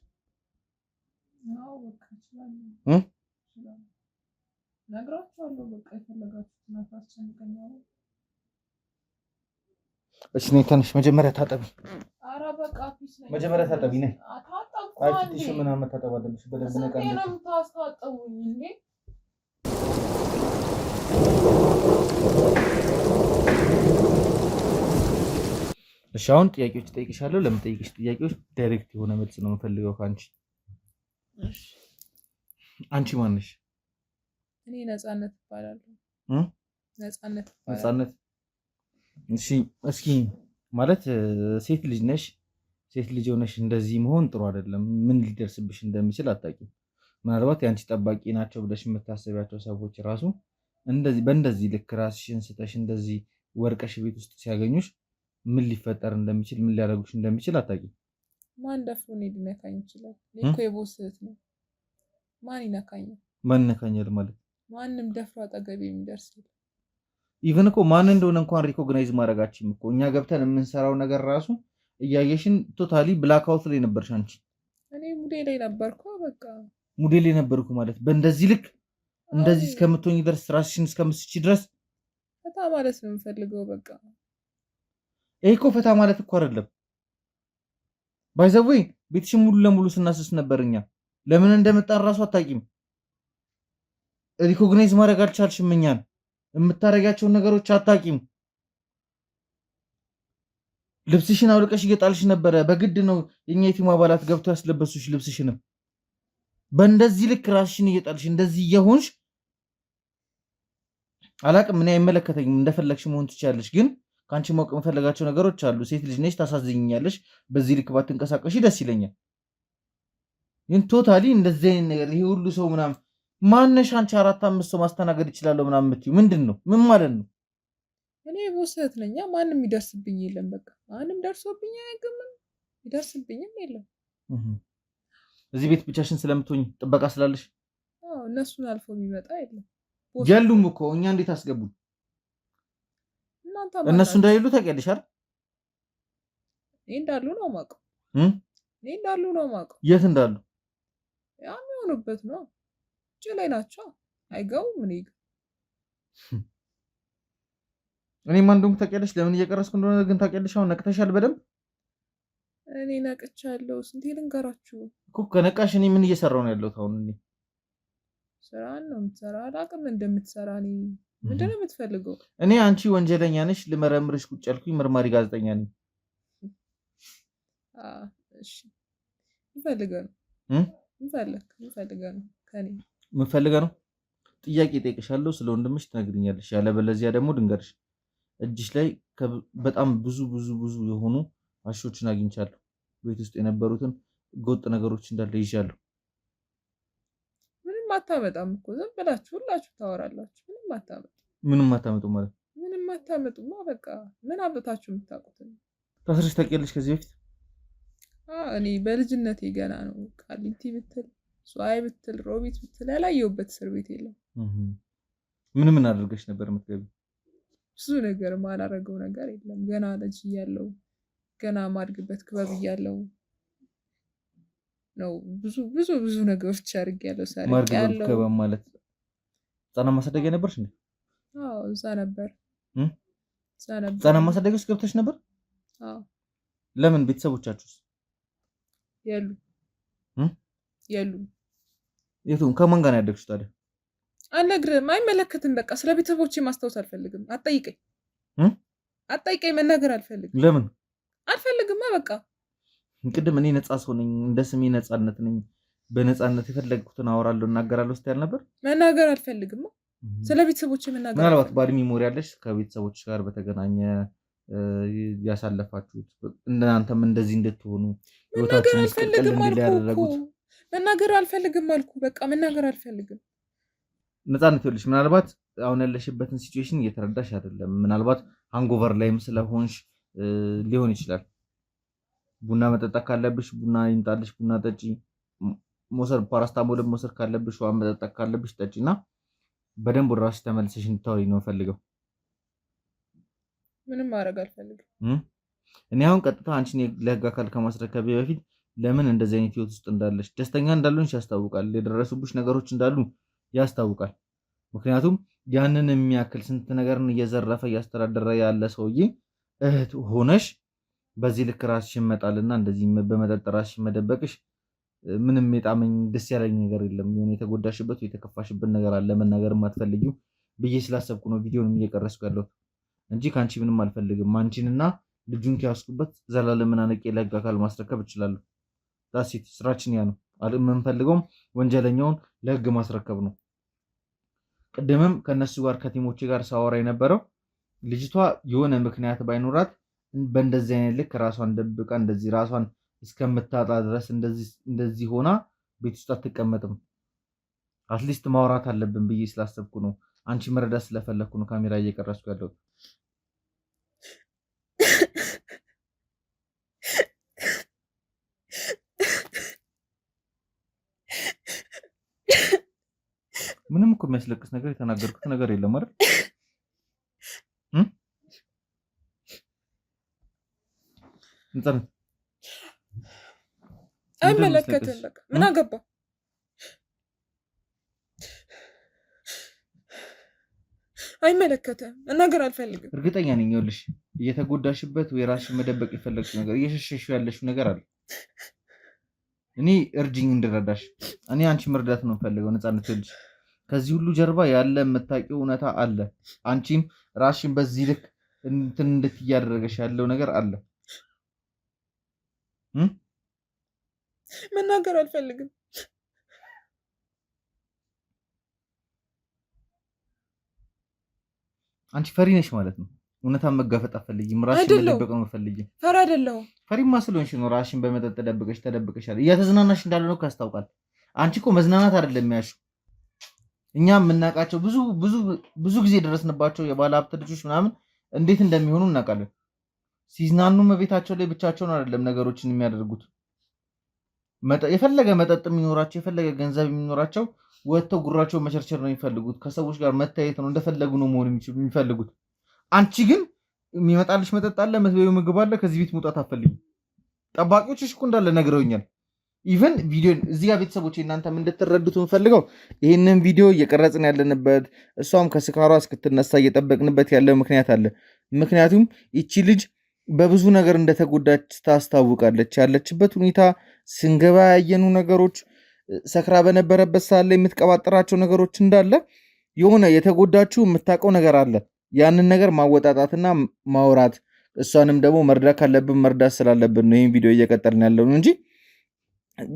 እሺ ነይ ተነሽ፣ መጀመሪያ ታጠቢ። ኧረ በቃ ፒስ ነኝ። መጀመሪያ ታጠቢ ነይ። አታጠብኩ አይ አንዴ ትንሽ ምናምን መታጠብ አለብሽ በደንብ ነቃ ስንቴ ነው የምታስታጠቡኝ እንዴ? እሺ አሁን ጥያቄዎች እጠይቅሻለሁ። ለምጠይቅሽ ጥያቄዎች ዳይሬክት የሆነ መልስ ነው የምፈልገው ከአንቺ። እሺ አንቺ ማን ነሽ? እኔ ነፃነት እባላለሁ። ነፃነት እባላለሁ። ነፃነት። እሺ እስኪ ማለት ሴት ልጅ ነሽ። ሴት ልጅ ሆነሽ እንደዚህ መሆን ጥሩ አይደለም። ምን ሊደርስብሽ እንደሚችል አታውቂም። ምናልባት የአንቺ ጠባቂ ናቸው ብለሽ የምታስቢያቸው ሰዎች ራሱ እንደዚህ በእንደዚህ ልክ ራስሽን ስተሽ እንደዚህ ወርቀሽ ቤት ውስጥ ሲያገኙሽ ምን ሊፈጠር እንደሚችል ምን ሊያደርጉሽ እንደሚችል አታውቂም። ማን ደፍሮ እኔ ሊነካኝ ይችላል? እኔ እኮ የቦስ እህት ነው። ማን ይነካኛል? ማን ይነካኛል ማለት? ማንም ደፍሮ አጠገቤ የሚደርስ ኢቨን እኮ ማን እንደሆነ እንኳን ሪኮግናይዝ ማድረጋችን እኮ እኛ ገብተን የምንሰራው ነገር ራሱ እያየሽን ቶታሊ ብላክአውት ላይ ነበርሽ አንቺ። እኔ ሙዴ ላይ ነበርኩ። በቃ ሙዴ ላይ ነበርኩ ማለት በእንደዚህ ልክ እንደዚህ እስከምትሆኝ ድረስ ራስሽን እስከምትስቺ ድረስ ፈታ ማለት ነው የምፈልገው። በቃ ይሄ እኮ ፈታ ማለት እኮ አይደለም። ባይዘዌ ቤትሽን ሙሉ ለሙሉ ስናስስ ነበርኛ። ለምን እንደመጣን ራሱ አታውቂም። ሪኮግናይዝ ማድረግ አልቻልሽም። እኛን የምታረጋቸውን ነገሮች አታውቂም። ልብስሽን አውልቀሽ እየጣልሽ ነበረ። በግድ ነው የኛ የቲሙ አባላት ገብተው ያስለበሱሽ ልብስሽንም። በእንደዚህ ልክ ራስሽን እየጣልሽ እንደዚህ እየሆንሽ አላቅም። እኔ አይመለከተኝም። እንደፈለግሽ መሆን ትችያለሽ። ግን ከአንቺ ማወቅ የምፈልጋቸው ነገሮች አሉ። ሴት ልጅ ነሽ፣ ታሳዝኝኛለሽ። በዚህ ልክ ባትንቀሳቀሽ ደስ ይለኛል። ግን ቶታሊ እንደዚህ አይነት ነገር ይሄ ሁሉ ሰው ምናምን ማነሽ አንቺ 4-5 ሰው ማስተናገድ ይችላለሁ ምናምን የምትይው ምንድን ነው? ምን ማለት ነው? እኔ ቦስ እህት ነኝ። ማንም ይደርስብኝ የለም። በቃ ማንም ደርሶብኝ አያውቅም። ይደርስብኝም የለም። እዚህ ቤት ብቻሽን ስለምትሆኝ ጥበቃ ስላለሽ? አዎ እነሱን አልፎ የሚመጣ የለም። የሉም እኮ እኛ እንዴት አስገቡን? እነሱ እንዳይሉ ታውቂያለሽ አይደል? እኔ እንዳሉ ነው የማውቀው። እኔ እንዳሉ ነው የማውቀው። የት እንዳሉ? ያ የሚሆኑበት ነው። ውጭ ላይ ናቸው። አይገቡም። ምን ይገ እኔ ማን እንደሆንኩ ታውቂያለሽ? ለምን እየቀረስኩ እንደሆነ ግን ታውቂያለሽ? አሁን ነቅተሻል በደንብ። እኔ ነቅቻለሁ። ስንቴ ልንገራችሁ እኮ ከነቃሽ እኔ ምን እየሰራሁ ነው ያለሁት? አሁን እኔ ስራን ነው የምትሰራ። አላውቅም እንደምትሰራ። እኔ ምንድነው የምትፈልገው? እኔ አንቺ ወንጀለኛ ነሽ ልመረምርሽ ቁጭ ያልኩኝ መርማሪ ጋዜጠኛ ነኝ። እሺ ምፈልገው ነው ከኔ ምፈልገው ነው። ጥያቄ ጠይቅሻለሁ፣ ስለ ወንድምሽ ትነግሪኛለሽ። ያለበለዚያ ደግሞ ድንገርሽ እጅሽ ላይ በጣም ብዙ ብዙ ብዙ የሆኑ አሾችን አግኝቻለሁ። ቤት ውስጥ የነበሩትን ጎጥ ነገሮች እንዳለ ይዣለሁ። ምንም አታመጣም እኮ ዝም ብላችሁ ሁላችሁ ታወራላችሁ። ምንም አታመጡ ማለት ምንም አታመጡማ። በቃ ምን አብታችሁ የምታውቁት ነው? ታስረሽ ታውቂያለሽ ከዚህ በፊት? እኔ በልጅነቴ ገና ነው። ቃሊቲ ብትል ሷይ ብትል ሮቢት ብትል ያላየሁበት እስር ቤት የለም። ምን አድርገሽ ነበር የምትገቢው? ብዙ ነገር ማላረገው ነገር የለም። ገና ልጅ እያለሁ ገና ማድግበት ክበብ እያለሁ ነው ብዙ ብዙ ብዙ ነገሮች አድርጌያለሁ። ማድግበት ክበብ ማለት ህጻናት ማሳደጊያ ነበርሽ እንዴ? አዎ እዛ ነበር። ህጻናት ማሳደጊያ ውስጥ ገብተሽ ነበር? አዎ። ለምን? ቤተሰቦቻችሁስ የሉ። የቱም ከማን ጋር ነው ያደግሽው ታዲያ? አልነግርህም፣ አይመለከትም። በቃ ስለ ቤተሰቦቼ ማስታወስ አልፈልግም። አትጠይቀኝ፣ መናገር አልፈልግም። ለምን አልፈልግማ? በቃ ቅድም እኔ ነፃ ሰው ነኝ፣ እንደ ስሜ ነፃነት ነኝ፣ በነፃነት የፈለግኩትን አወራለሁ እናገራለሁ ስትያል ነበር። መናገር አልፈልግም። ስለ ቤተሰቦቼ መናገር ምናልባት ባድ ሚሞሪ ያለሽ ከቤተሰቦች ጋር በተገናኘ ያሳለፋችሁት እናንተም እንደዚህ እንድትሆኑ መናገር አልፈልግም አልኩ። መናገር አልፈልግም አልኩ። በቃ መናገር አልፈልግም። ነፃነት ይኸውልሽ፣ ምናልባት አሁን ያለሽበትን ሲቹዌሽን እየተረዳሽ አይደለም። ምናልባት ሃንጎቨር ላይም ስለሆንሽ ሊሆን ይችላል። ቡና መጠጣት ካለብሽ ቡና ይምጣልሽ፣ ቡና ጠጪ። መውሰድ ፓራስታሞልም መውሰድ ካለብሽ ውሃ መጠጣት ካለብሽ ጠጪና በደንብ ወደ ራስሽ ተመልሰሽ እንድታወሪ ነው ፈልገው። ምንም ማድረግ አልፈልግም። እኔ አሁን ቀጥታ አንቺን ለህግ አካል ከማስረከብ በፊት ለምን እንደዚህ አይነት ህይወት ውስጥ እንዳለሽ ደስተኛ እንዳልሆንሽ ያስታውቃል። የደረሱብሽ ነገሮች እንዳሉ ያስታውቃል። ምክንያቱም ያንን የሚያክል ስንት ነገርን እየዘረፈ እያስተዳደረ ያለ ሰውዬ እህት ሆነሽ በዚህ ልክ ራስሽን መጣልና እንደዚህ በመጠጥ ራስሽን መደበቅሽ ምንም የጣመኝ ደስ ያለኝ ነገር የለም። የሆነ የተጎዳሽበት ወይ የተከፋሽበት ነገር አለ መናገር የማትፈልጊው ብዬ ስላሰብኩ ነው ቪዲዮንም እየቀረስኩ ያለሁት እንጂ ከአንቺ ምንም አልፈልግም። አንቺንና ልጁን ከያዝኩበት ዘላለምን አንቄ ለህግ አካል ማስረከብ እችላለሁ። ዳሲት ስራችን ያ ነው። የምንፈልገውም ወንጀለኛውን ለህግ ማስረከብ ነው። ቅድምም ከነሱ ጋር ከቲሞቼ ጋር ሳወራ የነበረው ልጅቷ የሆነ ምክንያት ባይኖራት በእንደዚህ አይነት ልክ ራሷን ደብቃ እንደዚህ ራሷን እስከምታጣ ድረስ እንደዚህ ሆና ቤት ውስጥ አትቀመጥም። አትሊስት ማውራት አለብን ብዬ ስላሰብኩ ነው። አንቺ መረዳት ስለፈለኩ ነው ካሜራ እየቀረስኩ ያለሁት። ምንም እኮ የሚያስለቅስ ነገር የተናገርኩት ነገር የለም አይደል? እንጸልይ። አይመለከትም። በቃ ምን አገባ? አይመለከትም። መናገር አልፈልግም። እርግጠኛ ነኝ ይኸውልሽ፣ እየተጎዳሽበት ወይ ራስሽን መደበቅ የፈለግሽ ነገር እየሸሸሽው ያለሽው ነገር አለ። እኔ እርጅኝ እንድረዳሽ። እኔ አንቺ መርዳት ነው የምፈልገው። ነፃነት ይኸውልሽ፣ ከዚህ ሁሉ ጀርባ ያለ የምታውቂው እውነታ አለ። አንቺም ራስሽን በዚህ ልክ እንትን እንድትያደረገሽ ያለው ነገር አለ። መናገር አልፈልግም። አንቺ ፈሪ ነሽ ማለት ነው። እውነታን መጋፈጥ አትፈልጊም። ራስሽን መደበቅ ነው የምትፈልጊው። ፈሪ አይደለሁም። ፈሪማ ስለሆንሽ ነው ራስሽን በመጠጥ ተደብቀሻል። እያተዝናናሽ እንዳልሆነ እኮ ያስታውቃል። አንቺ እኮ መዝናናት አይደለም የሚያልሽው። እኛ የምናውቃቸው ብዙ ጊዜ ደረስንባቸው የባለ ሀብት ልጆች ምናምን እንዴት እንደሚሆኑ እናውቃለን። ሲዝናኑ ቤታቸው ላይ ብቻቸውን አይደለም ነገሮችን የሚያደርጉት። የፈለገ መጠጥ የሚኖራቸው የፈለገ ገንዘብ የሚኖራቸው ወጥተው ጉራቸው መቸርቸር ነው የሚፈልጉት። ከሰዎች ጋር መታየት ነው፣ እንደፈለጉ ነው መሆን የሚፈልጉት። አንቺ ግን የሚመጣልሽ መጠጥ አለ፣ መስበዩ ምግብ አለ። ከዚህ ቤት መውጣት አትፈልጊም። ጠባቂዎችሽ እኮ እንዳለ ነግረውኛል። ኢቨን ቪዲዮን እዚህ ጋር ቤተሰቦች እናንተም እንድትረዱት የምፈልገው ይህንን ቪዲዮ እየቀረጽን ያለንበት እሷም ከስካሯ እስክትነሳ እየጠበቅንበት ያለው ምክንያት አለ። ምክንያቱም ይቺ ልጅ በብዙ ነገር እንደተጎዳች ታስታውቃለች። ያለችበት ሁኔታ፣ ስንገባ ያየኑ ነገሮች፣ ሰክራ በነበረበት ሰዓት ላይ የምትቀባጠራቸው ነገሮች እንዳለ የሆነ የተጎዳችው የምታውቀው ነገር አለ። ያንን ነገር ማወጣጣትና ማውራት እሷንም ደግሞ መርዳት ካለብን መርዳት ስላለብን ነው ይህን ቪዲዮ እየቀጠልን ያለው እንጂ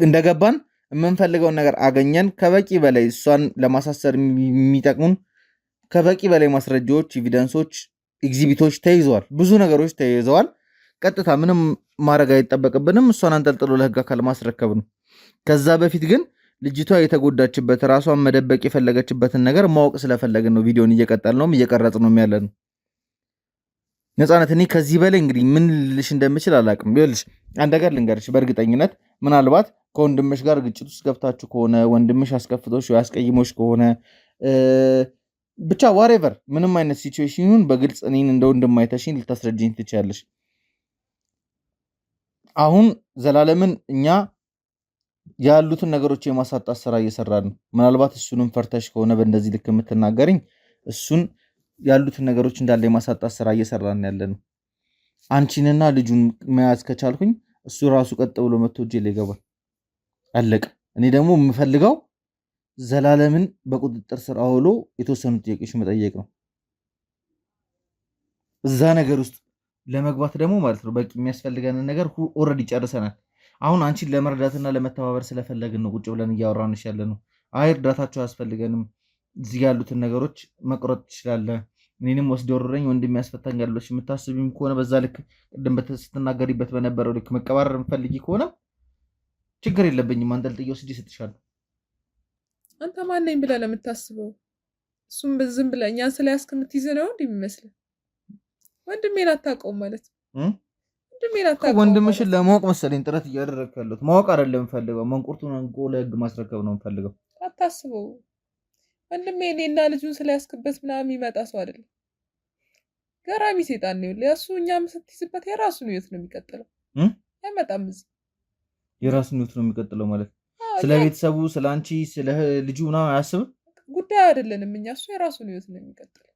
እንደገባን የምንፈልገውን ነገር አገኘን። ከበቂ በላይ እሷን ለማሳሰር የሚጠቅሙን ከበቂ በላይ ማስረጃዎች፣ ኤቪደንሶች፣ ኤግዚቢቶች ተይዘዋል። ብዙ ነገሮች ተይዘዋል። ቀጥታ ምንም ማድረግ አይጠበቅብንም። እሷን አንጠልጥሎ ለህግ አካል ማስረከብ ነው። ከዛ በፊት ግን ልጅቷ የተጎዳችበት ራሷን መደበቅ የፈለገችበትን ነገር ማወቅ ስለፈለግን ነው ቪዲዮን እየቀጠል ነው እየቀረጽ ነው ያለ ነው። ነፃነት፣ እኔ ከዚህ በላይ እንግዲህ ምን ልልሽ እንደምችል አላውቅም። ይኸውልሽ አንድ ነገር ልንገርሽ፣ በእርግጠኝነት ምናልባት ከወንድምሽ ጋር ግጭት ውስጥ ገብታችሁ ከሆነ ወንድምሽ አስከፍቶሽ ወይ አስቀይሞሽ ከሆነ ብቻ ዋሬቨር ምንም አይነት ሲቹዌሽን ይሁን በግልጽ እኔን እንደ ወንድም አይተሽኝ ልታስረጅኝ ትችያለሽ። አሁን ዘላለምን እኛ ያሉትን ነገሮች የማሳጣት ስራ እየሰራን ነው። ምናልባት እሱንም ፈርተሽ ከሆነ በእንደዚህ ልክ የምትናገርኝ እሱን ያሉትን ነገሮች እንዳለ የማሳጣት ስራ እየሰራን ያለ ነው። አንቺንና ልጁን መያዝ ከቻልኩኝ እሱ ራሱ ቀጥ ብሎ መጥቶ እጄ ላይ ይገባል። አለቀ። እኔ ደግሞ የምፈልገው ዘላለምን በቁጥጥር ስር አውሎ የተወሰኑ ጥያቄዎች መጠየቅ ነው። እዛ ነገር ውስጥ ለመግባት ደግሞ ማለት ነው በቂ የሚያስፈልገንን ነገር ኦልሬዲ ጨርሰናል። አሁን አንቺን ለመርዳትና ለመተባበር ስለፈለግን ነው ቁጭ ብለን እያወራንሽ ያለ ነው። አይ እርዳታቸው አያስፈልገንም፣ እዚህ ያሉትን ነገሮች መቁረጥ ትችላለህ፣ እኔንም ወስደ ወረረኝ ወንድም ያስፈታኝ ያለች የምታስቢም ከሆነ በዛ ልክ ቅድም ስትናገሪበት በነበረው ልክ መቀባረር የምፈልጊ ከሆነ ችግር የለብኝም፣ አንጠልጥዬ ወስጄ እሰጥሻለሁ። አንተ ማን ነኝ ብለህ ለምታስበው? እሱም ዝም ብለህ እኛን ስለያዝክ የምትይዝ ነው እንዲህ የሚመስልህ? ወንድሜን አታውቀውም ማለት ነው። ወንድምሽን ለማወቅ መሰለኝ ጥረት እያደረግክ ያለሁት። ማወቅ አይደለም የምፈልገው፣ መንቁርቱን አንቆ ለህግ ማስረከብ ነው የምፈልገው። አታስበው ወንድሜ እኔና ልጁን ስለያዝክበት ምናምን የሚመጣ ሰው አይደለም። ገራሚ ሴጣን ነው። ለሱ እኛም ስትይዝበት የራሱን ህይወት ነው የሚቀጥለው። አይመጣም እዚህ የራሱን ህይወት ነው የሚቀጥለው ማለት ስለ ቤተሰቡ፣ ስለ አንቺ፣ ስለ ልጁ ምናምን አያስብም። ጉዳይ አይደለንም እኛ። እሱ የራሱን ህይወት ነው የሚቀጥለው።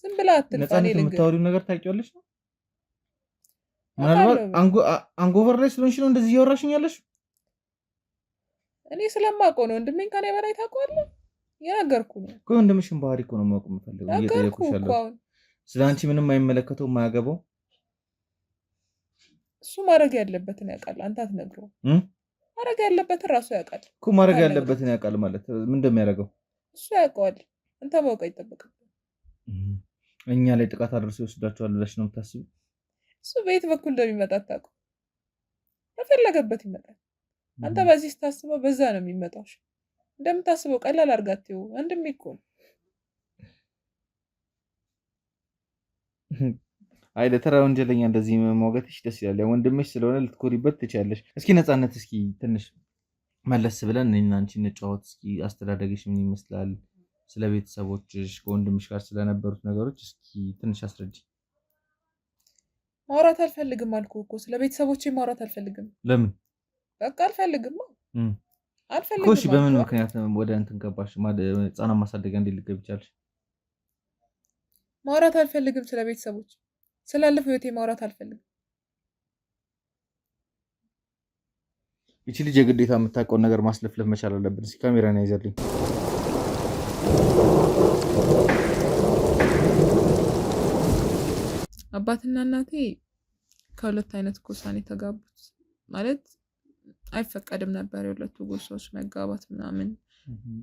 ዝም ብላ አትልፋኔ። የምታወሪው ነገር ታውቂዋለሽ ነው? ምናልባት አንጎቨር ላይ ስለሆንሽ ነው እንደዚህ እያወራሽኝ ያለሽ? እኔ ስለማውቀው ነው። ወንድሜን ከኔ በላይ ታውቀዋለህ? የነገርኩህ ነው እኮ። ወንድምሽን ባህሪ እኮ ነው ማወቅ የምፈልገው። እየጠየኩሽ ያለው ስለ አንቺ ምንም አይመለከተው የማያገባው እሱ ማድረግ ያለበትን ያውቃል። አንተ አትነግረውም። ማድረግ ያለበትን ራሱ ያውቃል እኮ። ማድረግ ያለበትን ያውቃል ማለት ምን እንደሚያደርገው እሱ ያውቀዋል። አንተ ማወቅ አይጠበቅብህም። እኛ ላይ ጥቃት አድርሶ ይወስዳቸዋል ብለሽ ነው የምታስቢው? እሱ በየት በኩል እንደሚመጣ አታውቅም። በፈለገበት ይመጣል። አንተ በዚህ ስታስበው በዛ ነው የሚመጣው። እንደምታስበው ቀላል አድርጋትው ወንድሜ እኮ ነው። አይ ለተራ ወንጀለኛ እንደዚህ መሞገትሽ ደስ ይላል። ያ ወንድምሽ ስለሆነ ልትኮሪበት ትችያለሽ። እስኪ ነፃነት፣ እስኪ ትንሽ መለስ ብለን እኔና አንቺ እንጫወት። እስኪ አስተዳደግሽ ምን ይመስላል? ስለ ቤተሰቦችሽ ከወንድምሽ ጋር ስለነበሩት ነገሮች እስኪ ትንሽ አስረጅ። ማውራት አልፈልግም አልኩህ እኮ። ስለ ቤተሰቦቼ ማውራት አልፈልግም። ለምን? በቃ አልፈልግም። እኮ እሺ፣ በምን ምክንያት ወደ እንትን ገባሽ? ህፃናት ማሳደጊያ እንዴት ልትገቢ ቻልሽ? ማውራት አልፈልግም ስለ ቤተሰቦች፣ ስላለፈው ህይወቴ ማውራት አልፈልግም። ይቺ ልጅ የግዴታ የምታውቀውን ነገር ማስለፍለፍ መቻል አለብን። እስኪ ካሜራን ያይዘልኝ። አባትና እናቴ ከሁለት አይነት ጎሳ ነው የተጋቡት። ማለት አይፈቀድም ነበር የሁለቱ ጎሳዎች መጋባት ምናምን።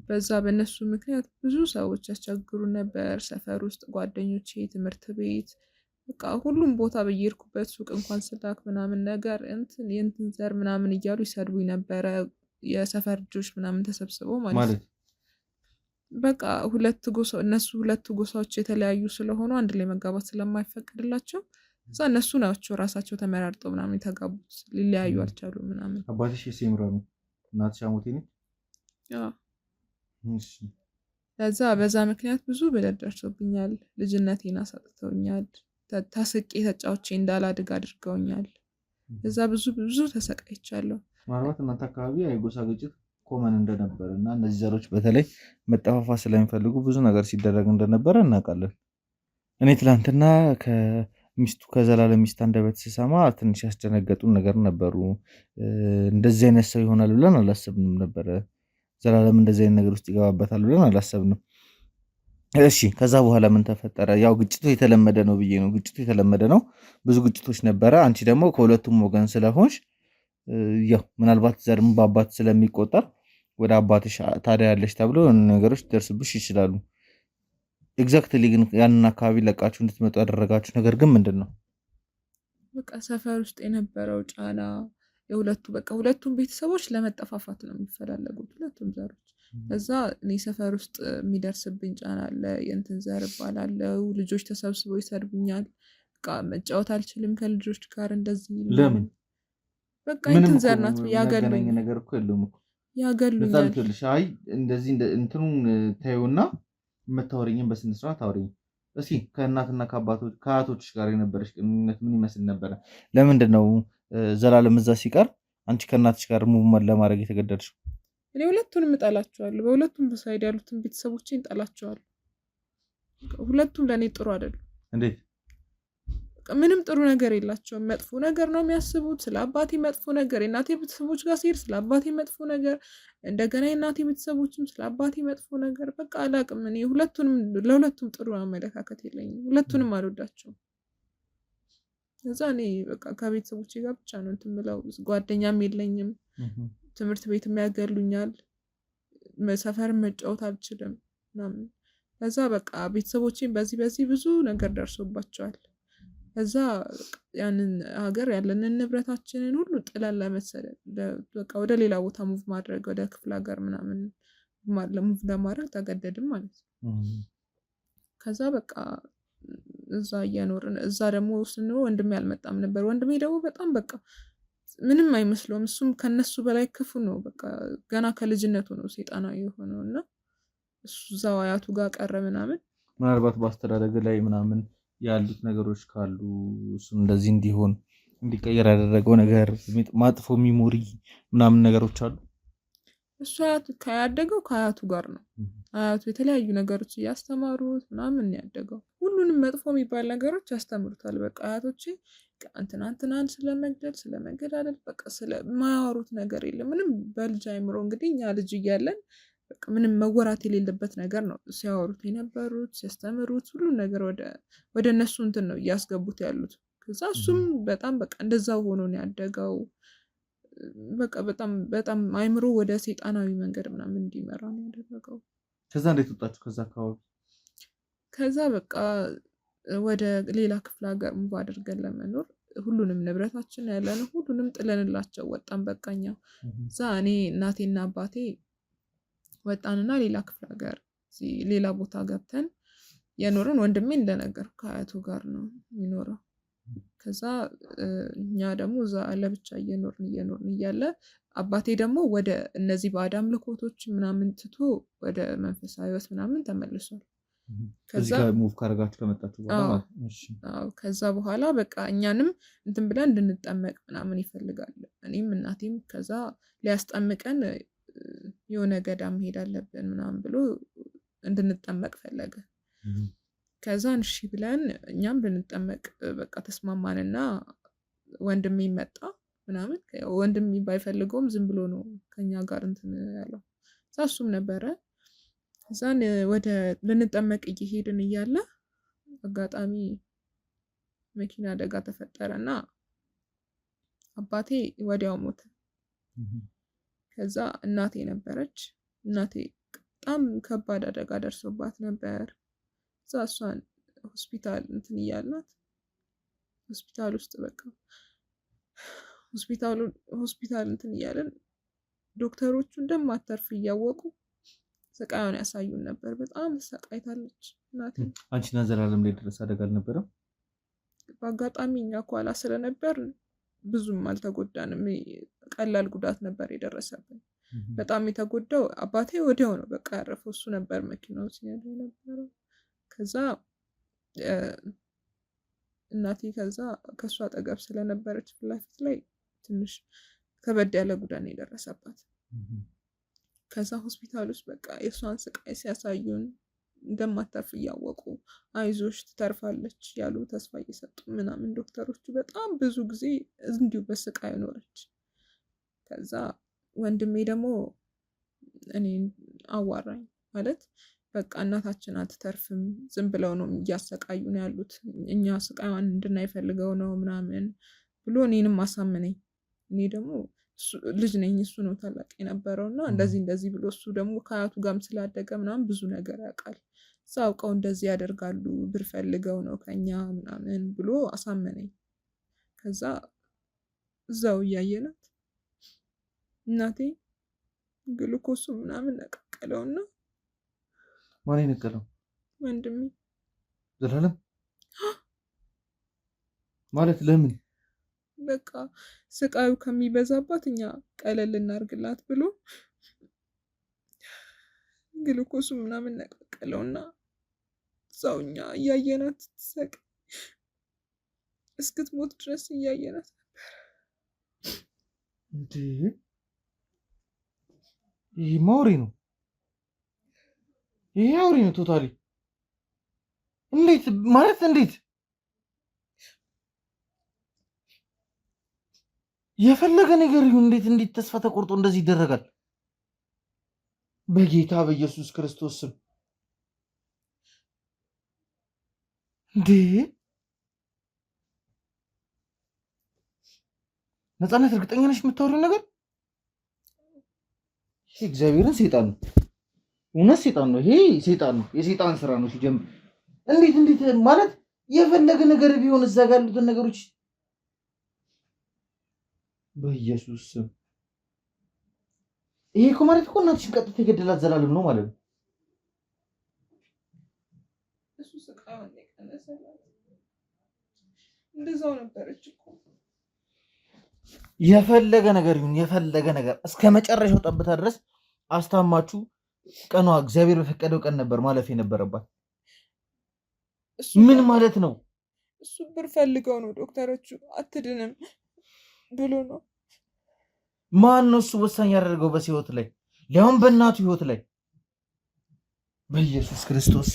በዛ በእነሱ ምክንያት ብዙ ሰዎች ያስቸግሩ ነበር። ሰፈር ውስጥ ጓደኞቼ፣ ትምህርት ቤት፣ በቃ ሁሉም ቦታ በየሄድኩበት ሱቅ እንኳን ስላክ ምናምን ነገር የእንትን ዘር ምናምን እያሉ ይሰድቡኝ ነበረ። የሰፈር ልጆች ምናምን ተሰብስበው ማለት በቃ እነሱ ሁለቱ ጎሳዎች የተለያዩ ስለሆኑ አንድ ላይ መጋባት ስለማይፈቀድላቸው እዛ እነሱ ናቸው ራሳቸው ተመራርጠው ምናምን የተጋቡት። ሊለያዩ አልቻሉም ምናምን። አባትሽ የሴምራ ነው? እናትሽ አሞቴ ነች? ለዛ በዛ ምክንያት ብዙ በደል ደርሶብኛል። ልጅነቴን አሳጥተውኛል። ታስቄ ተጫውቼ እንዳላድግ አድርገውኛል። እዛ ብዙ ተሰቃይቻለሁ። ምናልባት እናንተ አካባቢ የጎሳ ግጭት ኮመን እንደነበረ እና እነዚህ ዘሮች በተለይ መጠፋፋት ስለሚፈልጉ ብዙ ነገር ሲደረግ እንደነበረ እናውቃለን። እኔ ትላንትና ከሚስቱ ከዘላለም ሚስት አንደበት ስሰማ ትንሽ ያስደነገጡን ነገር ነበሩ። እንደዚህ አይነት ሰው ይሆናል ብለን አላሰብንም ነበረ። ዘላለም እንደዚህ አይነት ነገር ውስጥ ይገባበታል ብለን አላሰብንም። እሺ ከዛ በኋላ ምን ተፈጠረ? ያው ግጭቱ የተለመደ ነው ብዬ ነው። ግጭቱ የተለመደ ነው፣ ብዙ ግጭቶች ነበረ። አንቺ ደግሞ ከሁለቱም ወገን ስለሆንሽ ያው ምናልባት ዘርም በአባት ስለሚቆጠር ወደ አባትሽ ታዲያ ያለሽ ተብሎ ነገሮች ሊደርስብሽ ይችላሉ። ኤግዛክትሊ ግን ያንን አካባቢ ለቃችሁ እንድትመጡ ያደረጋችሁ ነገር ግን ምንድን ነው? በቃ ሰፈር ውስጥ የነበረው ጫና ሁለቱም ቤተሰቦች ለመጠፋፋት ነው የሚፈላለጉት፣ ሁለቱም ዘሮች። እዛ እኔ ሰፈር ውስጥ የሚደርስብኝ ጫና አለ። የእንትን ዘር እባላለሁ፣ ልጆች ተሰብስበው ይሰድቡኛል። በቃ መጫወት አልችልም ከልጆች ጋር እንደዚህ። ለምን? በቃ እንትን ዘር ናት፣ ያገሉኝ ነገር እኮ የለውም እኮ ያገሉኛል። አይ እንደዚህ እንትኑን ታዩና የምታወሪኝን በስነ ስርዓት አውሪኝ እስኪ። ከእናትና ከአያቶች ጋር የነበረች ግንኙነት ምን ይመስል ነበረ? ለምንድን ነው ዘላለም እዛ ሲቀር አንቺ ከእናትሽ ጋር ሙቭመንት ለማድረግ የተገደድሽው? እኔ ሁለቱንም እጠላቸዋለሁ። በሁለቱም ሳይድ ያሉትን ቤተሰቦቼን እጠላቸዋለሁ። ሁለቱም ለእኔ ጥሩ አይደሉም። እንዴት? ምንም ጥሩ ነገር የላቸውም። መጥፎ ነገር ነው የሚያስቡት። ስለ አባቴ መጥፎ ነገር፣ የእናቴ ቤተሰቦች ጋር ሲሄድ ስለ አባቴ መጥፎ ነገር፣ እንደገና የእናቴ ቤተሰቦችም ስለ አባቴ መጥፎ ነገር። በቃ አላቅም። እኔ ለሁለቱም ጥሩ አመለካከት የለኝም። ሁለቱንም አልወዳቸውም። እዛ እኔ በቃ ከቤተሰቦቼ ጋር ብቻ ነው እንትን የምለው። ጓደኛም የለኝም። ትምህርት ቤትም ያገሉኛል። ሰፈር መጫወት አልችልም ምናምን። ከዛ በቃ ቤተሰቦቼን በዚህ ብዙ ነገር ደርሶባቸዋል። ከዛ ያንን ሀገር ያለንን ንብረታችንን ሁሉ ጥለን ለመሰደድ በቃ ወደ ሌላ ቦታ ሙቭ ማድረግ፣ ወደ ክፍለ ሀገር ምናምን ሙቭ ለማድረግ ተገደድም ማለት ነው። ከዛ በቃ እዛ እየኖርን እዛ ደግሞ ስንኖር ወንድሜ አልመጣም ነበር። ወንድሜ ደግሞ በጣም በቃ ምንም አይመስለውም። እሱም ከነሱ በላይ ክፉ ነው። በቃ ገና ከልጅነቱ ነው ሴጣናዊ የሆነው እና እሱ እዛው አያቱ ጋር ቀረ ምናምን። ምናልባት በአስተዳደግ ላይ ምናምን ያሉት ነገሮች ካሉ እሱም እንደዚህ እንዲቀየር ያደረገው ነገር ማጥፎ ሚሞሪ ምናምን ነገሮች አሉ። እሱ ያደገው ከአያቱ ጋር ነው። አያቱ የተለያዩ ነገሮች እያስተማሩት ምናምን ያደገው። ሁሉንም መጥፎ የሚባል ነገሮች ያስተምሩታል። በቃ አያቶቼ እንትናን ስለመገዳደል በቃ ስለማያወሩት ነገር የለም ምንም። በልጅ አይምሮ እንግዲህ እኛ ልጅ እያለን በቃ ምንም መወራት የሌለበት ነገር ነው ሲያወሩት የነበሩት፣ ሲያስተምሩት ሁሉን ነገር ወደ እነሱ እንትን ነው እያስገቡት ያሉት። ከዛ እሱም በጣም በቃ እንደዛው ሆኖ ነው ያደገው። በቃ በጣም አይምሮ ወደ ሴጣናዊ መንገድ ምናምን እንዲመራ ነው ያደረገው። ከዛ እንዴት ወጣችሁ ከዛ አካባቢ? ከዛ በቃ ወደ ሌላ ክፍለ ሀገር ሙቭ አድርገን ለመኖር ሁሉንም ንብረታችን ያለን ሁሉንም ጥለንላቸው ወጣን። በቃኛ እዛ እኔ እናቴና አባቴ ወጣንና ሌላ ክፍለ ሀገር ሌላ ቦታ ገብተን የኖርን። ወንድሜ እንደነገር ከአያቱ ጋር ነው የሚኖረው። ከዛ እኛ ደግሞ እዛ ለብቻ እየኖርን እያለ አባቴ ደግሞ ወደ እነዚህ ባዕድ አምልኮቶች ምናምን ትቶ ወደ መንፈሳዊ ሕይወት ምናምን ተመልሷል። ከዛ ሙቭ ካረጋችሁ ከመጣችሁ በኋላ ከዛ በኋላ በቃ እኛንም እንትን ብለን እንድንጠመቅ ምናምን ይፈልጋል። እኔም እናቴም ከዛ ሊያስጠምቀን የሆነ ገዳም መሄድ አለብን ምናምን ብሎ እንድንጠመቅ ፈለገ። ከዛ እሺ ብለን እኛም ልንጠመቅ በቃ ተስማማንና ወንድሜ መጣ ምናምን። ወንድሜ ባይፈልገውም ዝም ብሎ ነው ከኛ ጋር እንትን ያለው። እሱም ነበረ። እዛን ወደ ልንጠመቅ እየሄድን እያለ አጋጣሚ መኪና አደጋ ተፈጠረና አባቴ ወዲያው ሞተ። ከዛ እናቴ ነበረች። እናቴ በጣም ከባድ አደጋ ደርሶባት ነበር። እዛ እሷን ሆስፒታል እንትን እያልናት ሆስፒታል ውስጥ በቃ ሆስፒታል እንትን እያለን ዶክተሮቹ እንደማተርፍ እያወቁ ስቃዩን ያሳዩን ነበር። በጣም ተሰቃይታለች እናቴ። አንቺና ዘላለም ላይ ድረስ አደጋ አልነበረም? በአጋጣሚ እኛ ኋላ ስለነበር ብዙም አልተጎዳንም። ቀላል ጉዳት ነበር የደረሰብን። በጣም የተጎዳው አባቴ ወዲያው ነው በቃ ያረፈው። እሱ ነበር መኪናው ሲነዳ የነበረው። ከዛ እናቴ ከዛ ከእሱ አጠገብ ስለነበረች ፊት ለፊት ላይ ትንሽ ከበድ ያለ ጉዳት ነው የደረሰባት። ከዛ ሆስፒታል ውስጥ በቃ የእሷን ስቃይ ሲያሳዩን እንደማተርፍ እያወቁ አይዞሽ ትተርፋለች ያሉ ተስፋ እየሰጡ ምናምን ዶክተሮቹ በጣም ብዙ ጊዜ እንዲሁ በስቃይ ኖረች። ከዛ ወንድሜ ደግሞ እኔ አዋራኝ ማለት በቃ እናታችን አትተርፍም፣ ዝም ብለው ነው እያሰቃዩ ነው ያሉት፣ እኛ ስቃዩን እንድናይ ፈልገው ነው ምናምን ብሎ እኔንም አሳመነኝ። እኔ ደግሞ ልጅ ነኝ፣ እሱ ነው ታላቅ የነበረው እና እንደዚህ ብሎ እሱ ደግሞ ከአያቱ ጋርም ስላደገ ምናምን ብዙ ነገር ያውቃል። አውቀው እንደዚህ ያደርጋሉ ብር ፈልገው ነው ከኛ ምናምን ብሎ አሳመነኝ። ከዛ እዛው እያየናት እናቴ ግሉኮሱ ምናምን ነቀቀለውና ማን ነቀለው? ወንድሜ ዘላለም ማለት ለምን? በቃ ስቃዩ ከሚበዛባት እኛ ቀለል እናርግላት ብሎ ግሉኮሱ ምናምን ነቀቀለውና እዛው እኛ እያየናት ትሰቅ እስክትሞት ድረስ እያየናት ነበር። እንዴ ይሄ ማውሪ ነው፣ ይሄ አውሪ ነው ቶታሊ። እንዴት ማለት እንዴት የፈለገ ነገር ይሁን እንዴት ተስፋ ተቆርጦ እንደዚህ ይደረጋል? በጌታ በኢየሱስ ክርስቶስ ስም እንዴ! ነፃነት እርግጠኛ ነሽ የምታወሪው ነገር? ይሄ እግዚአብሔርን ሰይጣን ነው፣ እውነት ሰይጣን ነው። ይሄ ሰይጣን ነው፣ የሰይጣን ስራ ነው ሲጀምር። እንዴት ማለት የፈለገ ነገር ቢሆን እዛ ጋር ያሉትን ነገሮች በኢየሱስ ስም ይሄ እኮ ማለት እኮ እናትሽን ቀጥታ የገደላት ዘላለም ነው ማለት ነው። እሱ ስቃዩን የቀነሰላት እንደዛው ነበረች እኮ። የፈለገ ነገር ይሁን የፈለገ ነገር እስከ መጨረሻው ጠብታ ድረስ አስታማችሁ ቀኗ እግዚአብሔር በፈቀደው ቀን ነበር ማለፍ የነበረባት። ምን ማለት ነው? እሱ ብር ፈልገው ነው ዶክተሮቹ አትድንም ብሎ ነው። ማን ነው እሱ ወሳኝ ያደረገው በህይወት ላይ ሊያውም በእናቱ ህይወት ላይ? በኢየሱስ ክርስቶስ